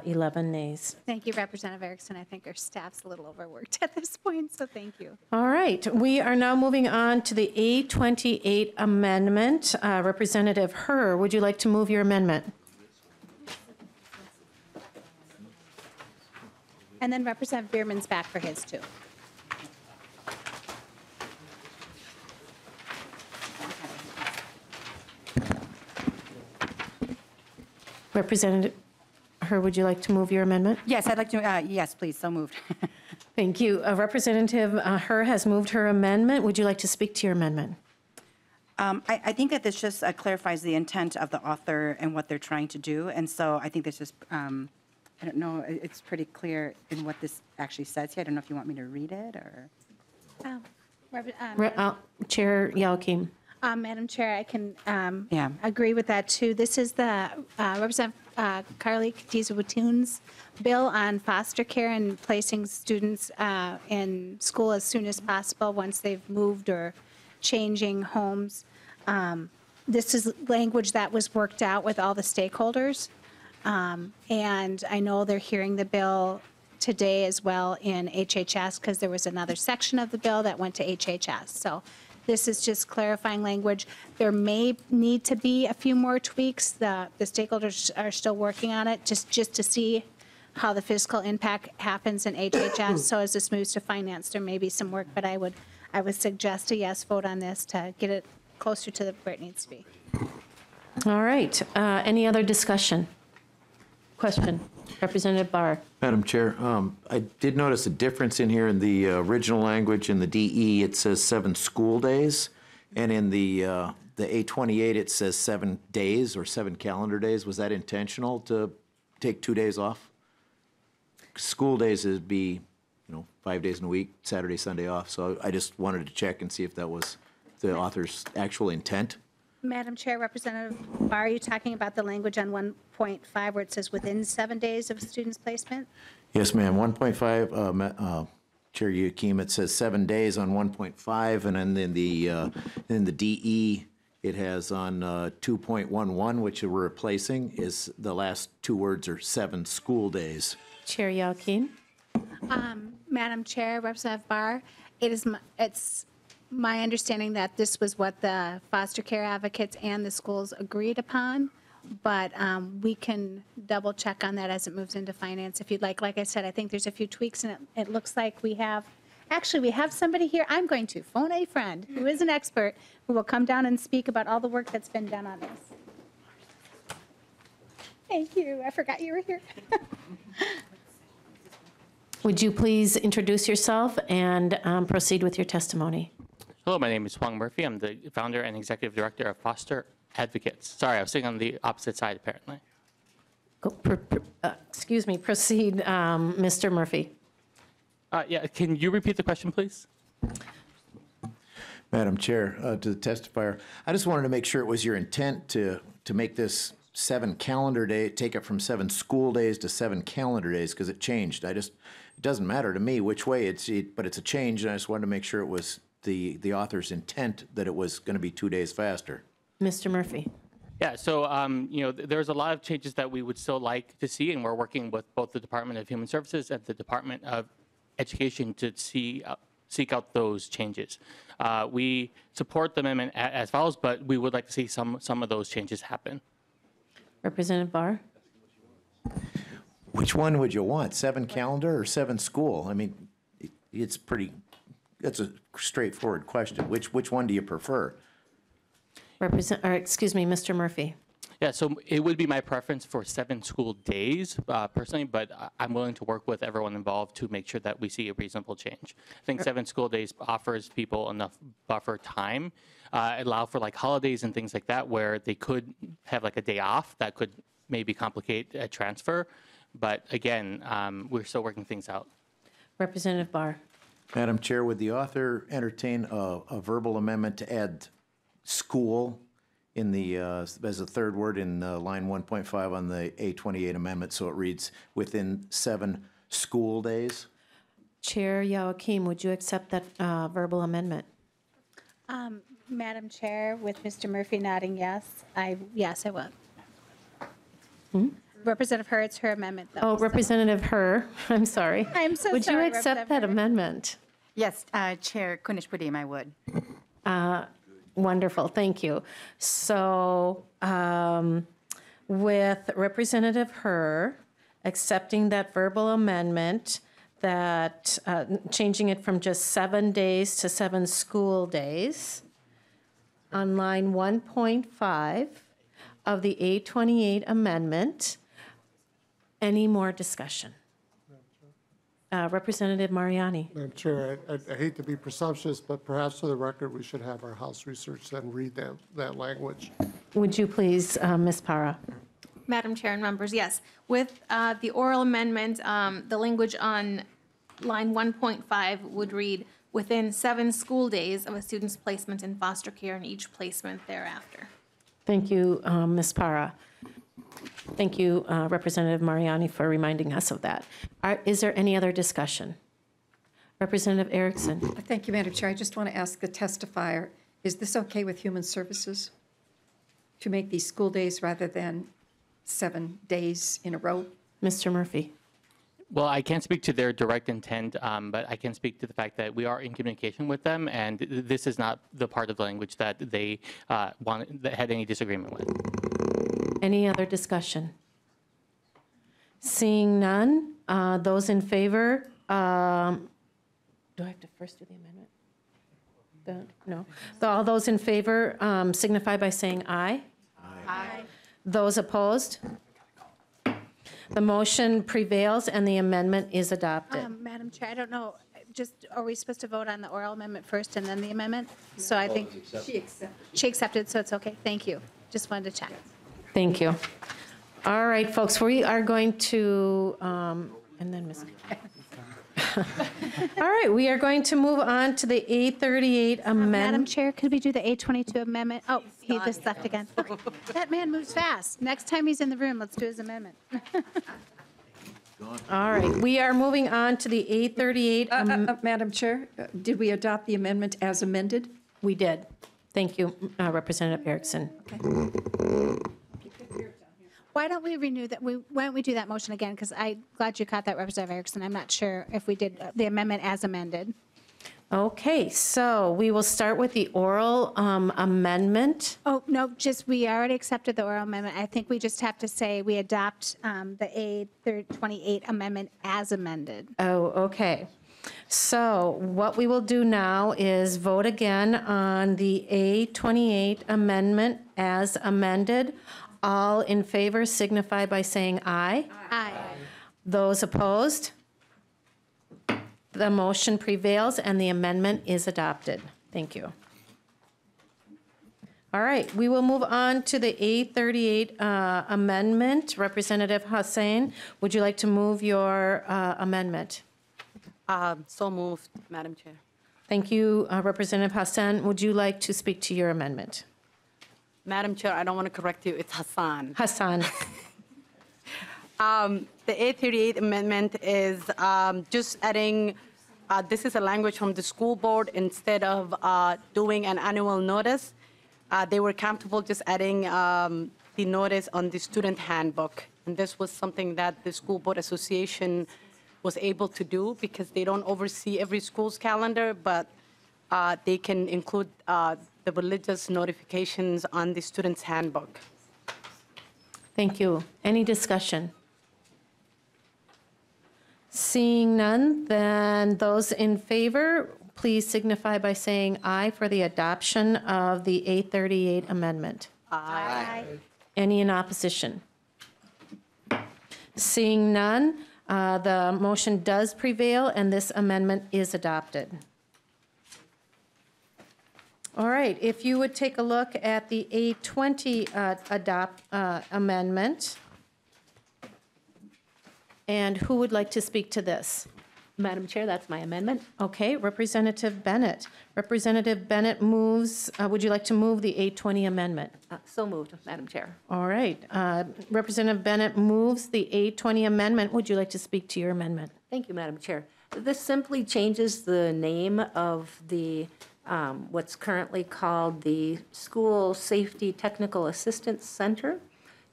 11 nays. Thank you, Representative Erickson. I think our staff's a little overworked at this point, so thank you. All right, we are now moving on to the A28 amendment. Representative Herr, would you like to move your amendment? And then Representative Bierman's back for his too. Representative Herr, would you like to move your amendment? Yes, I'd like to, yes, please, so moved. Thank you. Representative Herr has moved her amendment. Would you like to speak to your amendment? I think that this just clarifies the intent of the author and what they're trying to do. And so I think this just, I don't know, it's pretty clear in what this actually says here. I don't know if you want me to read it or. Chair Youakim. Madam Chair, I can agree with that too. This is the Representative Kaohly Watune's bill on foster care and placing students in school as soon as possible once they've moved or changing homes. This is language that was worked out with all the stakeholders. And I know they're hearing the bill today as well in HHS because there was another section of the bill that went to HHS. So this is just clarifying language. There may need to be a few more tweaks. The stakeholders are still working on it just to see how the fiscal impact happens in HHS. So as this moves to finance, there may be some work, but I would suggest a yes vote on this to get it closer to where it needs to be. All right. Any other discussion? Question. Representative Bahr. Madam Chair, I did notice a difference in here in the original language. In the DE, it says 7 school days, and in the A28, it says 7 days or 7 calendar days. Was that intentional to take 2 days off? School days would be, 5 days in a week, Saturday, Sunday off. So I just wanted to check and see if that was the author's actual intent. Madam Chair, Representative Bahr, are you talking about the language on 1.5 where it says within 7 days of student's placement? Yes, ma'am. 1.5, Chair Youakim, it says 7 days on 1.5, and then in the DE, it has on 2.11, which we're replacing, is the last 2 words are 7 school days. Chair Youakim. Madam Chair, Representative Bahr, it's my understanding that this was what the foster care advocates and the schools agreed upon, but we can double check on that as it moves into finance if you'd like. Like I said, I think there's a few tweaks, and it looks like we have somebody here. I'm going to phone a friend who is an expert who will come down and speak about all the work that's been done on this. Thank you. I forgot you were here. Would you please introduce yourself and proceed with your testimony? Hello, my name is Huang Murphy. I'm the founder and executive director of Foster Advocates. Sorry, I was sitting on the opposite side, apparently. Excuse me, proceed, Mr. Murphy. Yeah, can you repeat the question, please? Madam Chair, to the testifier, I just wanted to make sure it was your intent to make this 7 calendar day, take it from 7 school days to 7 calendar days, because it changed. It doesn't matter to me which way but it's a change, and I just wanted to make sure it was the author's intent that it was going to be 2 days faster. Mr. Murphy. Yeah, so there's a lot of changes that we would still like to see, and we're working with both the Department of Human Services and the Department of Education to seek out those changes. We support the amendment as follows, but we would like to see some of those changes happen. Representative Bahr. Which one would you want, 7 calendar or 7 school? I mean, that's a straightforward question. Which one do you prefer? Mr. Murphy. Yeah, so it would be my preference for 7 school days personally, but I'm willing to work with everyone involved to make sure that we see a reasonable change. I think 7 school days offers people enough buffer time, allow for like holidays and things like that where they could have like a day off that could maybe complicate a transfer. But again, we're still working things out. Representative Bahr. Madam Chair, would the author entertain a verbal amendment to add school in the, as a third word in line 1.5 on the A28 amendment, so it reads within 7 school days? Chair Youakim, would you accept that verbal amendment? Madam Chair, with Mr. Murphy nodding yes, I would. Representative Herr, it's her amendment. Oh, Representative Herr, I'm sorry. I'm so would sorry, you accept that amendment? Yes, Chair Kunish-Pudim, I would. Wonderful, thank you. So with Representative Herr accepting that verbal amendment, that changing it from just 7 days to 7 school days, on line 1.5 of the A28 amendment, any more discussion? Representative Mariani. Madam Chair, I hate to be presumptuous, but perhaps for the record, we should have our House research then read that language. Would you please, Ms. Para? Madam Chair and members, yes. With the oral amendment, the language on line 1.5 would read, within 7 school days of a student's placement in foster care and each placement thereafter. Thank you, Ms. Para. Thank you, Representative Mariani, for reminding us of that. Is there any other discussion? Representative Erickson. Thank you, Madam Chair. I just want to ask the testifier, is this okay with Human Services to make these school days rather than 7 days in a row? Mr. Murphy. Well, I can't speak to their direct intent, but I can speak to the fact that we are in communication with them, and this is not the part of the language that they had any disagreement with. Any other discussion? Seeing none, those in favor, do I have to first do the amendment? No. All those in favor signify by saying aye. Aye. Those opposed? The motion prevails and the amendment is adopted. Madam Chair, I don't know, are we supposed to vote on the oral amendment first and then the amendment? So I think she accepted, so it's okay. Thank you. Just wanted to check. Thank you. All right, folks, we are going to, and then Ms. All right, we are going to move on to the A38 amendment. Madam Chair, could we do the A22 amendment? Oh, he just left again. That man moves fast. Next time he's in the room, let's do his amendment. All right, we are moving on to the A38. Madam Chair, did we adopt the amendment as amended? We did. Thank you, Representative Erickson. Okay. Why don't we renew that? Why don't we do that motion again? Because I'm glad you caught that, Representative Erickson. I'm not sure if we did the amendment as amended. Okay, so we will start with the oral amendment. Oh, no, we already accepted the oral amendment. I think we just have to say we adopt the A28 amendment as amended. Oh, okay. So what we will do now is vote again on the A28 amendment as amended. All in favor signify by saying aye. Aye. Those opposed? The motion prevails and the amendment is adopted. Thank you. All right, we will move on to the A38 amendment. Representative Hussain, would you like to move your amendment? So moved, Madam Chair. Thank you, Representative Hassan. Would you like to speak to your amendment? Madam Chair, I don't want to correct you, it's Hassan. Hassan. The 838 amendment is just adding, this is a language from the school board instead of doing an annual notice. They were comfortable just adding the notice on the student handbook. And this was something that the School Board Association was able to do because they don't oversee every school's calendar, but they can include the religious notifications on the student's handbook. Thank you. Any discussion? Seeing none, then those in favor, please signify by saying aye for the adoption of the 838 amendment. Aye. Any in opposition? Seeing none, the motion does prevail and this amendment is adopted. All right, if you would take a look at the 820 amendment. And who would like to speak to this? Madam Chair, that's my amendment. Okay, Representative Bennett. Representative Bennett moves, would you like to move the 820 amendment? So moved, Madam Chair. All right, Representative Bennett moves the 820 amendment. Would you like to speak to your amendment? Thank you, Madam Chair. This simply changes the name of the, what's currently called the School Safety Technical Assistance Center,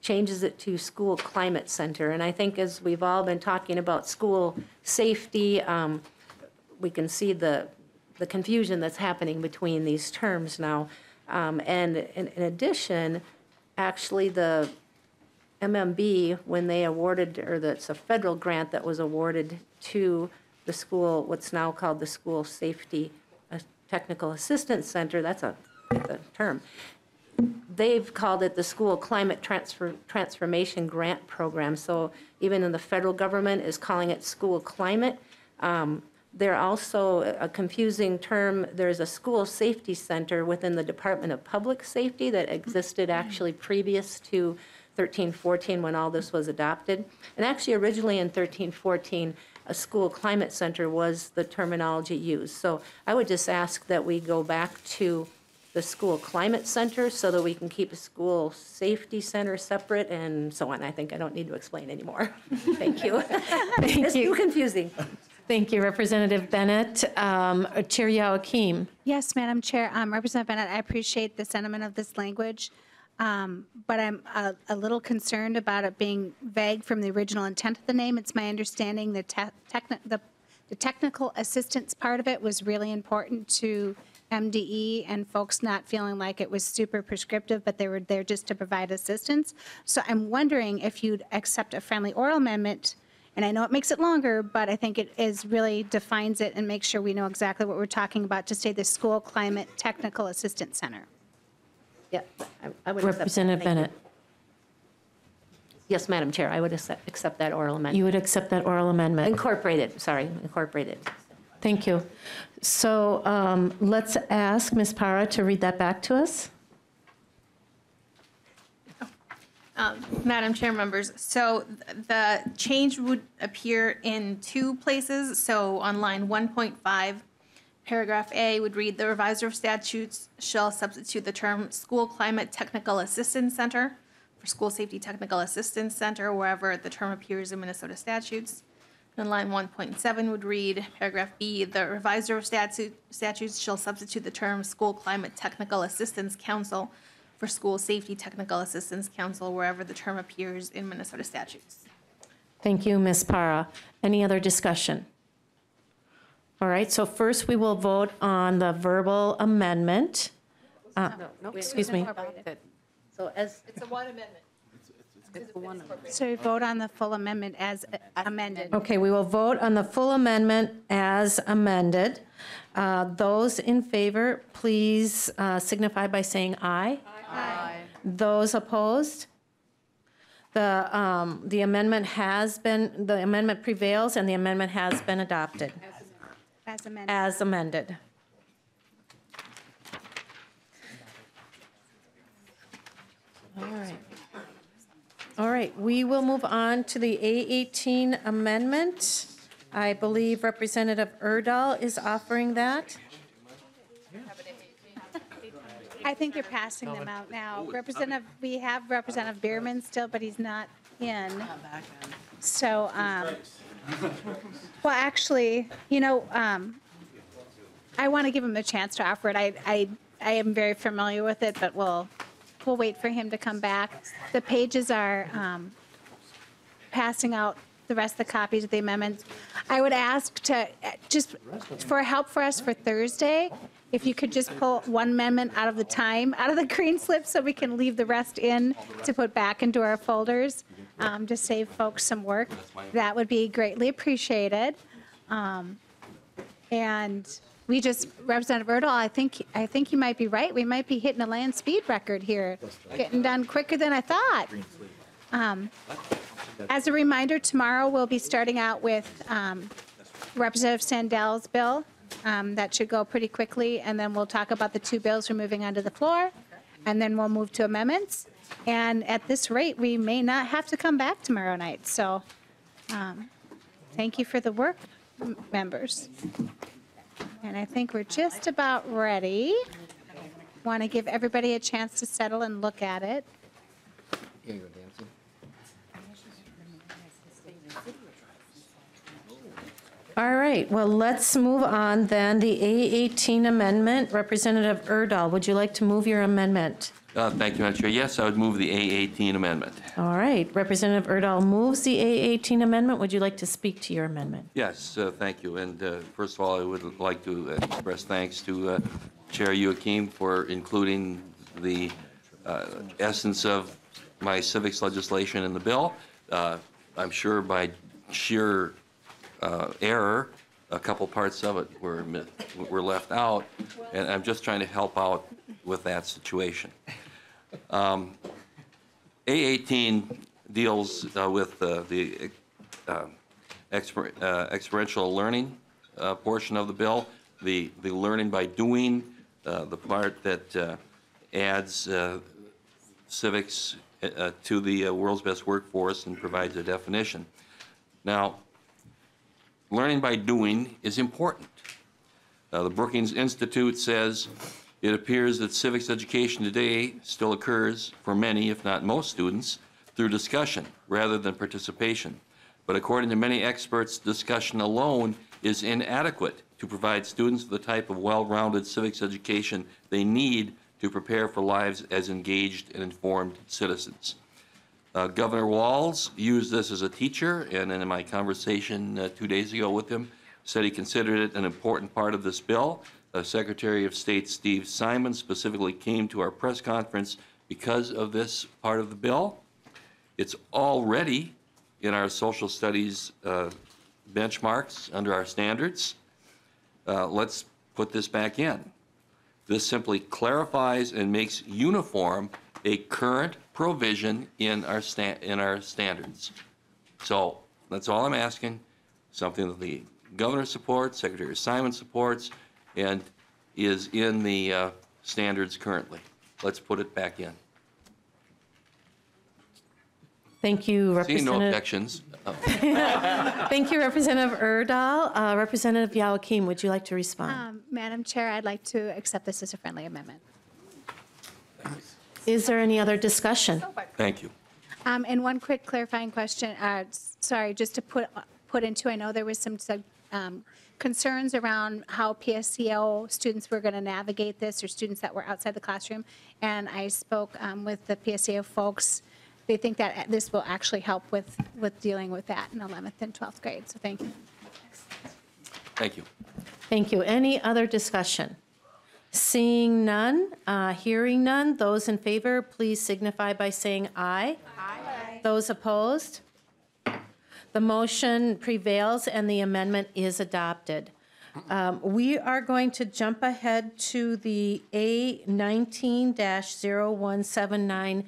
changes it to School Climate Center. And I think as we've all been talking about school safety, we can see the confusion that's happening between these terms now. And in addition, actually the MMB, when they awarded, or it's a federal grant that was awarded to the school, what's now called the School Safety Technical Assistance Center, that's a term. They've called it the School Climate Transformation Grant Program. So even in the federal government is calling it School Climate. They're also a confusing term. There's a School Safety Center within the Department of Public Safety that existed actually previous to 1314 when all this was adopted. And actually originally in 1314, a School Climate Center was the terminology used. So I would just ask that we go back to the School Climate Center so that we can keep a School Safety Center separate and so on. I think I don't need to explain anymore. Thank you. It's too confusing. Thank you, Representative Bennett. Chair Youakim. Yes, Madam Chair. Representative Bennett, I appreciate the sentiment of this language, but I'm a little concerned about it being vague from the original intent of the name. It's my understanding the technical assistance part of it was really important to MDE and folks not feeling like it was super prescriptive, but they were there just to provide assistance. So I'm wondering if you'd accept a friendly oral amendment, and I know it makes it longer, but I think it is really defines it and makes sure we know exactly what we're talking about to say the School Climate Technical Assistance Center. Yeah, I would Representative Bennett. Yes, Madam Chair, I would accept that oral amendment. You would accept that oral amendment? Incorporated, sorry, incorporated. Thank you. So let's ask Ms. Para to read that back to us. Madam Chair, members, so the change would appear in two places. So on line 1.5, paragraph A would read, the revisor of statutes shall substitute the term School Climate Technical Assistance Center for School Safety Technical Assistance Center wherever the term appears in Minnesota statutes. And line 1.7 would read, paragraph B, the revisor of statutes shall substitute the term School Climate Technical Assistance Council for School Safety Technical Assistance Council wherever the term appears in Minnesota statutes. Thank you, Ms. Para. Any other discussion? All right, so first we will vote on the verbal amendment. Excuse me. So as It's a one amendment. So we vote on the full amendment as amended. Okay, we will vote on the full amendment as amended. Those in favor, please signify by saying aye. Aye. Those opposed? The amendment has been, the amendment prevails and the amendment has been adopted. As amended. As amended. All right. All right, we will move on to the A18 amendment. I believe Representative Erdahl is offering that. I think you're passing them out now. We have Representative Bierman still, but he's not in. So, well, actually, I want to give him a chance to offer it. I am very familiar with it, but we'll wait for him to come back. The pages are passing out the rest of the copies of the amendments. I would ask to, just for help for us for Thursday, if you could just pull one amendment out of the green slip so we can leave the rest in to put back into our folders, to save folks some work. That would be greatly appreciated. And Representative Erdahl, I think you might be right. We might be hitting a land speed record here, getting done quicker than I thought. As a reminder, tomorrow we'll be starting out with Representative Sandel's bill. That should go pretty quickly, and then we'll talk about the two bills we're moving onto the floor, and then we'll move to amendments. And at this rate, we may not have to come back tomorrow night. So thank you for the work, members. And I think we're just about ready. Want to give everybody a chance to settle and look at it. Here you go, Nancy. All right, well, let's move on then. The A18 amendment, Representative Erdahl, would you like to move your amendment? Thank you, Madam Chair. Yes, I would move the A18 amendment. All right, Representative Erdahl moves the A18 amendment. Would you like to speak to your amendment? Yes, thank you. And first of all, I would like to express thanks to Chair Youakim for including the essence of my civics legislation in the bill. I'm sure by sheer error, a couple parts of it were left out, and I'm just trying to help out with that situation. A18 deals with the experiential learning portion of the bill, the learning by doing, the part that adds civics to the world's best workforce and provides a definition. Now, learning by doing is important. The Brookings Institute says it appears that civics education today still occurs for many, if not most students, through discussion rather than participation. But according to many experts, discussion alone is inadequate to provide students with the type of well-rounded civics education they need to prepare for lives as engaged and informed citizens. Governor Walz used this as a teacher, and in my conversation 2 days ago with him, said he considered it an important part of this bill. Secretary of State Steve Simon specifically came to our press conference because of this part of the bill. It's already in our social studies benchmarks under our standards. Let's put this back in. This simply clarifies and makes uniform a current provision in our standards. So that's all I'm asking, something that the governor supports, Secretary Simon supports, and is in the standards currently. Let's put it back in. Thank you, Seeing Representative. no objections. Thank you, Representative Erdahl. Representative Youakim, would you like to respond? Madam Chair, I'd like to accept this as a friendly amendment. Is there any other discussion? Thank you. And one quick clarifying question, sorry, just to put into, I know there was some concerns around how PSEO students were going to navigate this, or students that were outside the classroom, and I spoke with the PSEO folks. They think that this will actually help with dealing with that in 11th and 12th grade, so thank you. Thank you. Thank you. Any other discussion? Seeing none, hearing none, those in favor, please signify by saying aye. Aye. Those opposed? The motion prevails and the amendment is adopted. We are going to jump ahead to the A19-0179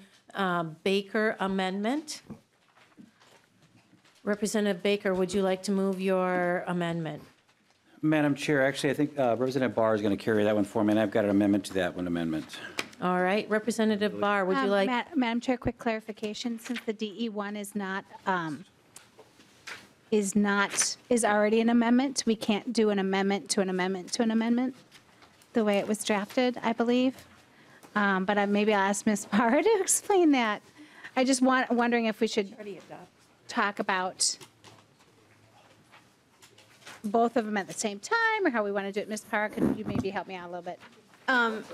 Baker amendment. Representative Baker, would you like to move your amendment? Madam Chair, actually, I think Representative Bahr is going to carry that one for me, and I've got an amendment to that one amendment. All right, Representative Bahr, would you like? Madam Chair, quick clarification, since the DE1 is not is already an amendment. We can't do an amendment to an amendment to an amendment, the way it was drafted, I believe. But maybe I'll ask Ms. Bahr to explain that. I just wondering if we should talk about both of them at the same time, or how we want to do it. Ms. Bahr, could you maybe help me out a little bit?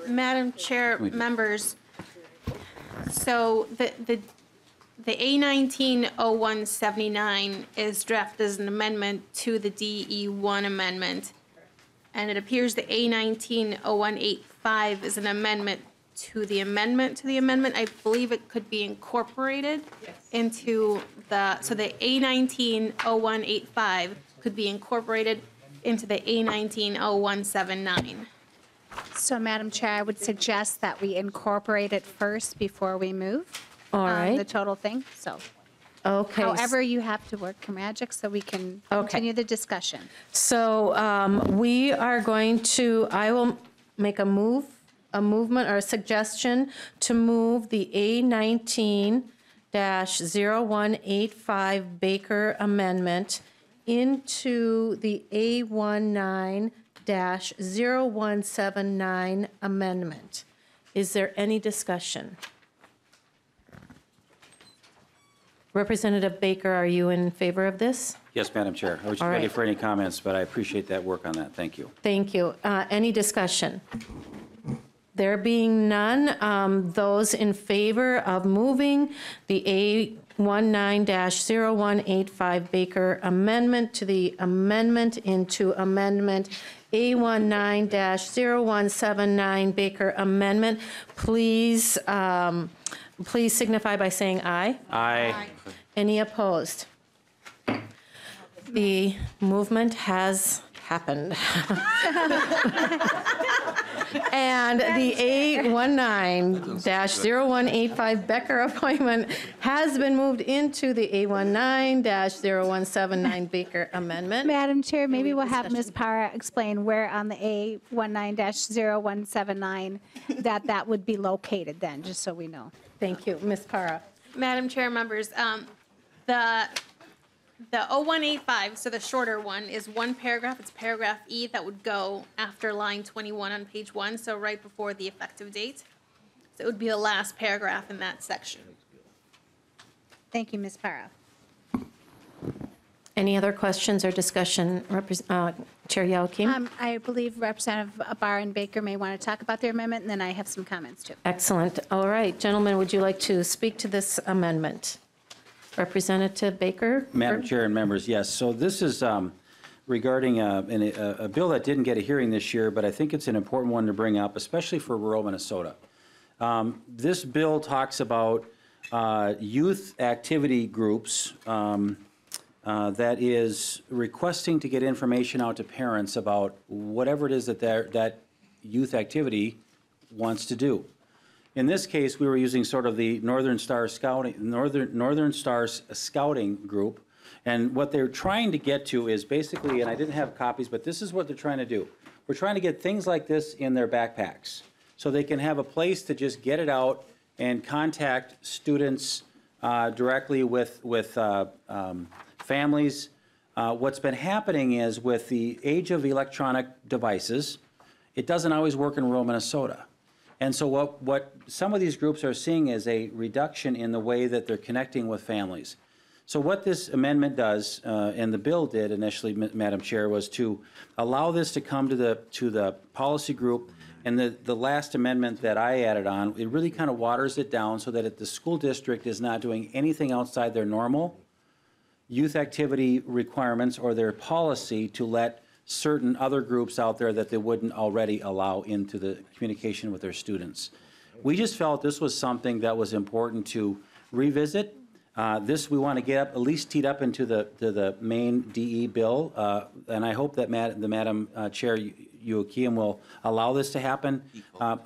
Madam Chair, members, so the A190179 is drafted as an amendment to the DE1 amendment, and it appears the A190185 is an amendment to the amendment to the amendment. I believe it could be incorporated into so the A190185 could be incorporated into the A190179. So, Madam Chair, I would suggest that we incorporate it first before we move. All right. The total thing, so. Okay. However, you have to work your magic so we can continue the discussion. So we are going to, I will make a movement or a suggestion to move the A19-0185 Baker Amendment into the A19-0179 Amendment. Is there any discussion? Representative Baker, are you in favor of this? Yes, Madam Chair. I was All ready right. for any comments, but I appreciate that work on that. Thank you. Thank you. Any discussion? There being none, those in favor of moving the A19-0185 Baker Amendment to the amendment into Amendment A19-0179 Baker Amendment, please signify by saying aye. Aye. Any opposed? The movement has happened. And the A19-0185 Becker appointment has been moved into the A19-0179 Baker Amendment. Madam Chair, maybe we'll have Ms. Bahr explain where on the A19-0179 that would be located then, just so we know. Thank you. Ms. Bahr. Madam Chair, members, the 0185, so the shorter one, is one paragraph. It's paragraph E that would go after line 21 on page 1, so right before the effective date. So it would be the last paragraph in that section. Thank you, Ms. Bahr. Any other questions or discussion? Chair Youakim? I believe Representative Bahr and Baker may want to talk about their amendment, and then I have some comments too. Excellent. All right. Gentlemen, would you like to speak to this amendment? Representative Baker? Madam Chair and members, yes. So this is regarding a bill that didn't get a hearing this year, but I think it's an important one to bring up, especially for rural Minnesota. This bill talks about youth activity groups that is requesting to get information out to parents about whatever it is that that youth activity wants to do. In this case, we were using sort of the Northern Stars Scouting group, and what they're trying to get to is basically, and I didn't have copies, but this is what they're trying to do. We're trying to get things like this in their backpacks, so they can have a place to just get it out and contact students directly with families. What's been happening is with the age of electronic devices, it doesn't always work in rural Minnesota. And so what some of these groups are seeing is a reduction in the way that they're connecting with families. So what this amendment does, and the bill did initially, Madam Chair, was to allow this to come to the policy group. And the last amendment that I added on, it really kind of waters it down so that the school district is not doing anything outside their normal youth activity requirements or their policy to let certain other groups out there that they wouldn't already allow into the communication with their students. We just felt this was something that was important to revisit. This we want to get up, at least teed up into the main DE bill, and I hope that Madam Chair Youakim will allow this to happen.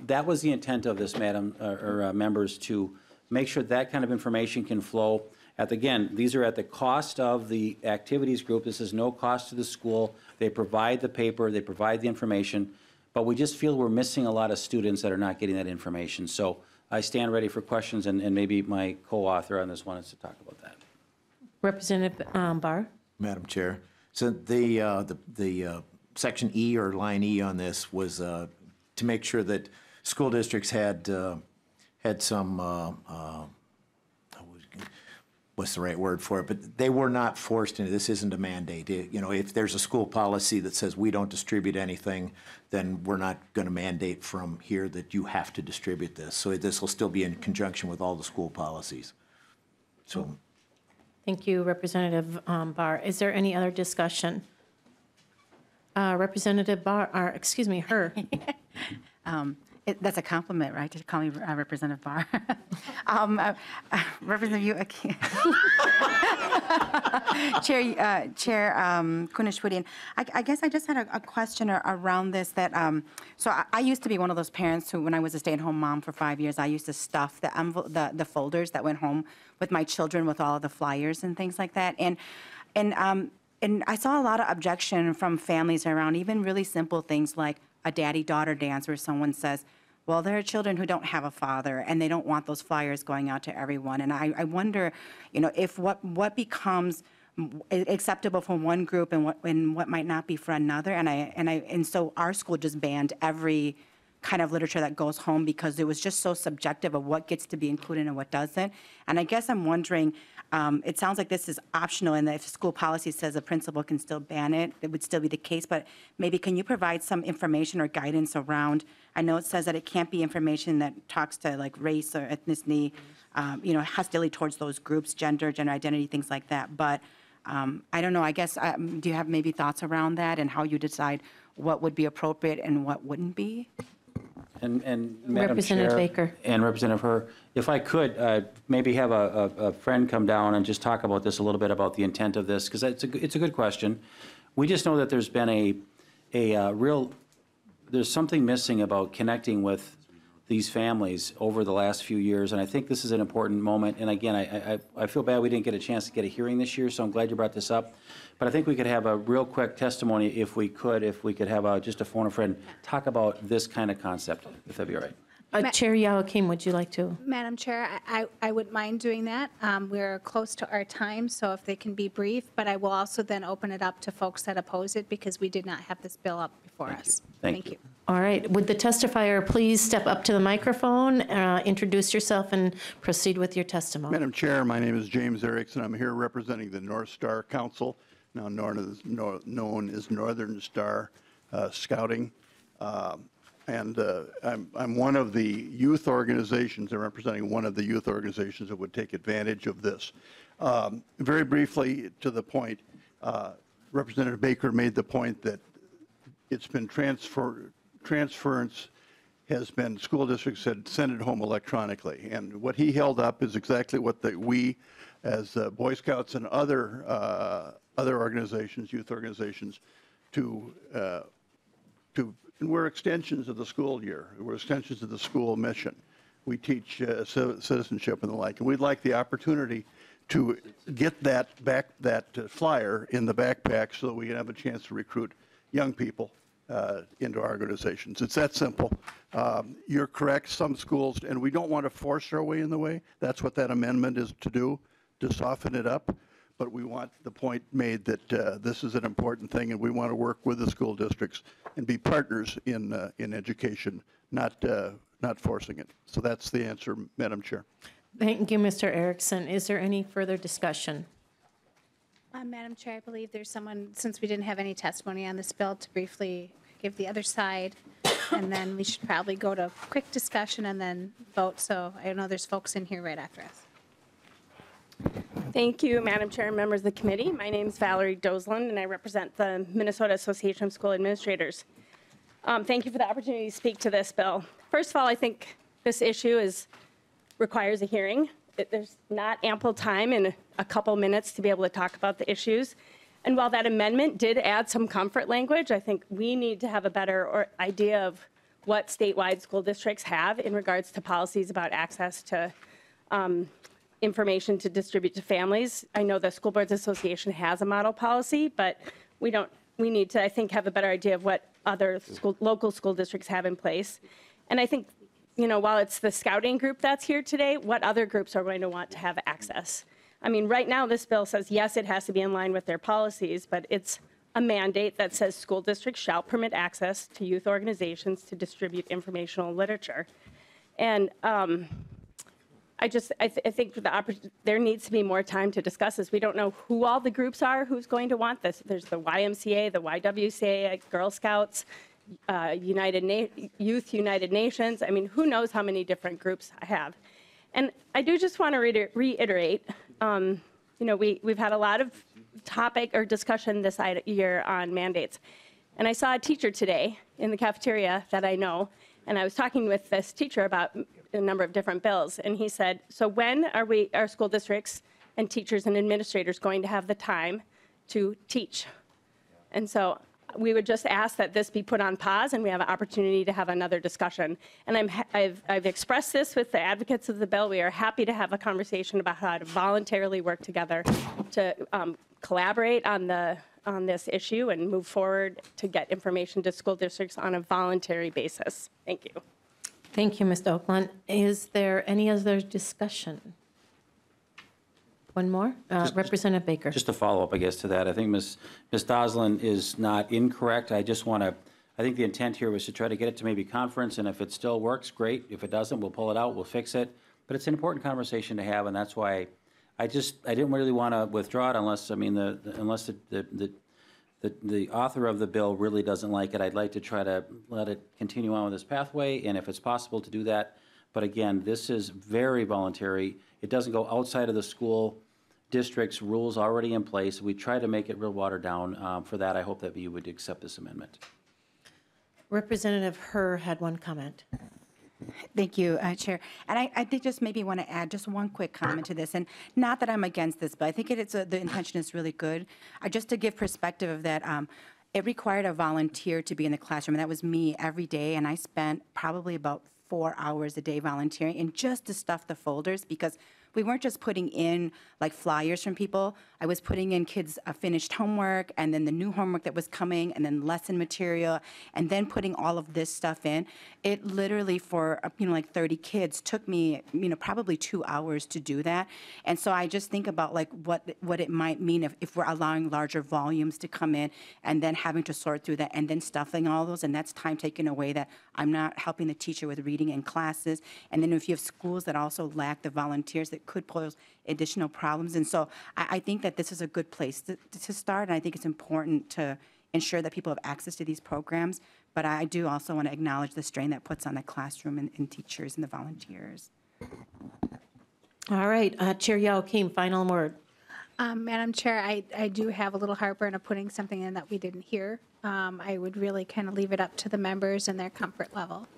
That was the intent of this, members, to make sure that kind of information can flow. Again, these are at the cost of the activities group. This is no cost to the school. They provide the paper, they provide the information, but we just feel we're missing a lot of students that are not getting that information. So I stand ready for questions, and maybe my co-author on this one is to talk about that. Representative Bahr? Madam Chair. So the section E or line E on this was to make sure that school districts had some, what's the right word for it, but they were not forced into, this isn't a mandate. You know, if there's a school policy that says we don't distribute anything, then we're not going to mandate from here that you have to distribute this. So this will still be in conjunction with all the school policies. So. Thank you, Representative Bahr. Is there any other discussion? Representative Bahr, or excuse me, her. That's a compliment, right, to call me Representative Bahr? Representative Youakim. Chair Kunishwadian, I guess I just had a question around this that, so I used to be one of those parents who, when I was a stay-at-home mom for 5 years, I used to stuff the folders that went home with my children with all of the flyers and things like that. And I saw a lot of objection from families around even really simple things like a daddy-daughter dance where someone says, well, there are children who don't have a father and they don't want those flyers going out to everyone. And I wonder, you know, if what becomes acceptable for one group and what might not be for another. And so our school just banned every kind of literature that goes home because it was just so subjective of what gets to be included and what doesn't. And I guess I'm wondering, it sounds like this is optional, and that if school policy says a principal can still ban it, it would still be the case, but maybe can you provide some information or guidance around, I know it says that it can't be information that talks to like race or ethnicity, you know, hostility towards those groups, gender identity, things like that, but I don't know, I guess, do you have maybe thoughts around that and how you decide what would be appropriate and what wouldn't be? And Madam Representative Chair Baker. and Representative Herr, if I could, maybe have a friend come down and just talk about this a little bit, about the intent of this, because it's a good question. We just know that there's been there's something missing about connecting with these families over the last few years, and I think this is an important moment. And again, I feel bad we didn't get a chance to get a hearing this year, so I'm glad you brought this up. But I think we could have a real quick testimony if we could have just a phone a friend talk about this kind of concept, if that'd be all right. Chair Youakim, would you like to? Madam Chair, I wouldn't mind doing that. We're close to our time, so if they can be brief, but I will also then open it up to folks that oppose it because we did not have this bill up before us. Thank you. All right, would the testifier please step up to the microphone, introduce yourself, and proceed with your testimony? Madam Chair, my name is James Erickson. I'm here representing the North Star Council, now known as Northern Star Scouting. And I'm one of the youth organizations, and representing one of the youth organizations that would take advantage of this. Very briefly, to the point, Representative Baker made the point that it's been transference has been, school districts had sent it home electronically. And what he held up is exactly what we, as Boy Scouts and other organizations, youth organizations, and we're extensions of the school year. We're extensions of the school mission. We teach citizenship and the like, and we'd like the opportunity to get that flyer in the backpack so that we can have a chance to recruit young people into our organizations. It's that simple. You're correct, some schools, and we don't want to force our way in the way. That's what that amendment is to do, to soften it up. But we want the point made that this is an important thing, and we want to work with the school districts and be partners in education, not forcing it. So that's the answer, Madam Chair. Thank you, Mr. Erickson. Is there any further discussion? Madam Chair, I believe there's someone, since we didn't have any testimony on this bill, to briefly give the other side, and then we should probably go to quick discussion and then vote. So I know there's folks in here right after us. Thank you, Madam Chair and members of the committee. My name is Valerie Dosland, and I represent the Minnesota Association of School Administrators. Thank you for the opportunity to speak to this bill. First of all, I think this issue requires a hearing. There's not ample time in a couple minutes to be able to talk about the issues. And while that amendment did add some comfort language, I think we need to have a better idea of what statewide school districts have in regards to policies about access to information to distribute to families. I know the School Boards Association has a model policy, but we need to, I think, have a better idea of what other local school districts have in place. And I think, you know, while it's the scouting group that's here today, what other groups are going to want to have access? I mean, right now, this bill says, yes, it has to be in line with their policies, but it's a mandate that says school districts shall permit access to youth organizations to distribute informational literature. And I think there needs to be more time to discuss this. We don't know who all the groups are, who's going to want this. There's the YMCA, the YWCA, Girl Scouts, Youth United Nations. I mean, who knows how many different groups I have. And I do just want to reiterate, we've had a lot of topic or discussion this year on mandates. And I saw a teacher today in the cafeteria that I know, and I was talking with this teacher about a number of different bills, and he said, so when are our school districts and teachers and administrators going to have the time to teach? And so we would just ask that this be put on pause and we have an opportunity to have another discussion. And I've expressed this with the advocates of the bill. We are happy to have a conversation about how to voluntarily work together to collaborate on this issue and move forward to get information to school districts on a voluntary basis. Thank you. Thank you, Ms. Oakland. Is there any other discussion? One more? Representative Baker. Just a follow-up, I guess, to that. I think Ms. Doslin is not incorrect. I think the intent here was to try to get it to maybe conference, and if it still works, great. If it doesn't, we'll pull it out, we'll fix it. But it's an important conversation to have, and that's why I didn't really want to withdraw it unless the author of the bill really doesn't like it. I'd like to try to let it continue on with this pathway, and if it's possible to do that. But again, this is very voluntary. It doesn't go outside of the school district's rules already in place. We try to make it real watered down. For that, I hope that you would accept this amendment. Representative Herr had one comment. Thank you, Chair. And I did just maybe want to add just one quick comment to this. And not that I'm against this, but I think the intention is really good. Just to give perspective of that, it required a volunteer to be in the classroom, and that was me every day. And I spent probably about 4 hours a day volunteering and just to stuff the folders, because we weren't just putting in like flyers from people. I was putting in kids' finished homework, and then the new homework that was coming, and then lesson material, and then putting all of this stuff in. It literally for like 30 kids took me probably 2 hours to do that. And so I just think about like what it might mean if we're allowing larger volumes to come in, and then having to sort through that, and then stuffing all those, and that's time taken away that I'm not helping the teacher with reading in classes. And then if you have schools that also lack the volunteers, that could pose additional problems. And so I think that this is a good place to start, and I think it's important to ensure that people have access to these programs. But I do also want to acknowledge the strain that puts on the classroom and teachers and the volunteers. All right, Chair Youakim, final word. Madam Chair, I do have a little heartburn of putting something in that we didn't hear. I would really kind of leave it up to the members and their comfort level.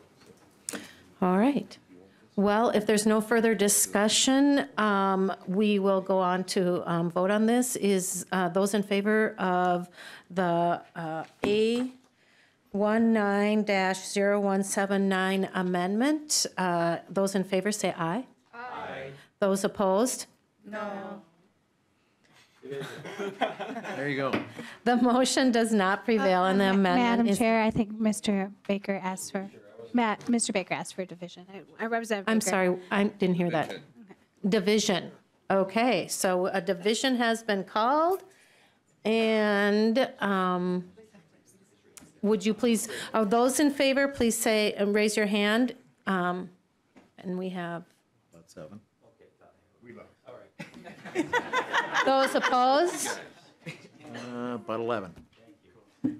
All right. Well, if there's no further discussion, we will go on to vote on this. Is those in favor of the A19-0179 amendment? Those in favor say aye. Aye. Those opposed? No. There you go. The motion does not prevail, and the amendment Madam is... Chair, I think Mr. Baker asked for... Mr. Baker asked for division. I represent. I'm sorry, I didn't hear that. Division. Okay, so a division has been called, and would you please, those in favor, please say, raise your hand. And we have... About 7. Those opposed? About 11.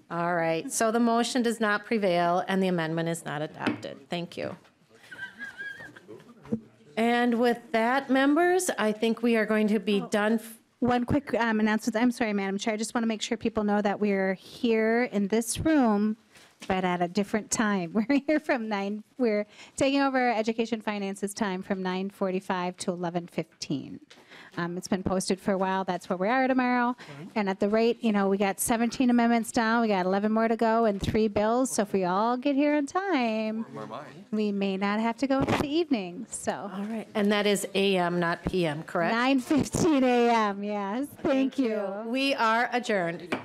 All right, so the motion does not prevail and the amendment is not adopted. Thank you. And with that, members, I think we are going to be done. One quick announcement. I'm sorry, Madam Chair. I just want to make sure people know that we're here in this room, but at a different time. We're here from 9. We're taking over Education Finances time from 9:45 to 11:15. It's been posted for a while. That's where we are tomorrow. And at the rate, we got 17 amendments down. We got 11 more to go and 3 bills. So if we all get here in time, we may not have to go into the evening. So. All right. And that is AM, not PM, correct? 9:15 a.m. Yes. Thank you. We are adjourned.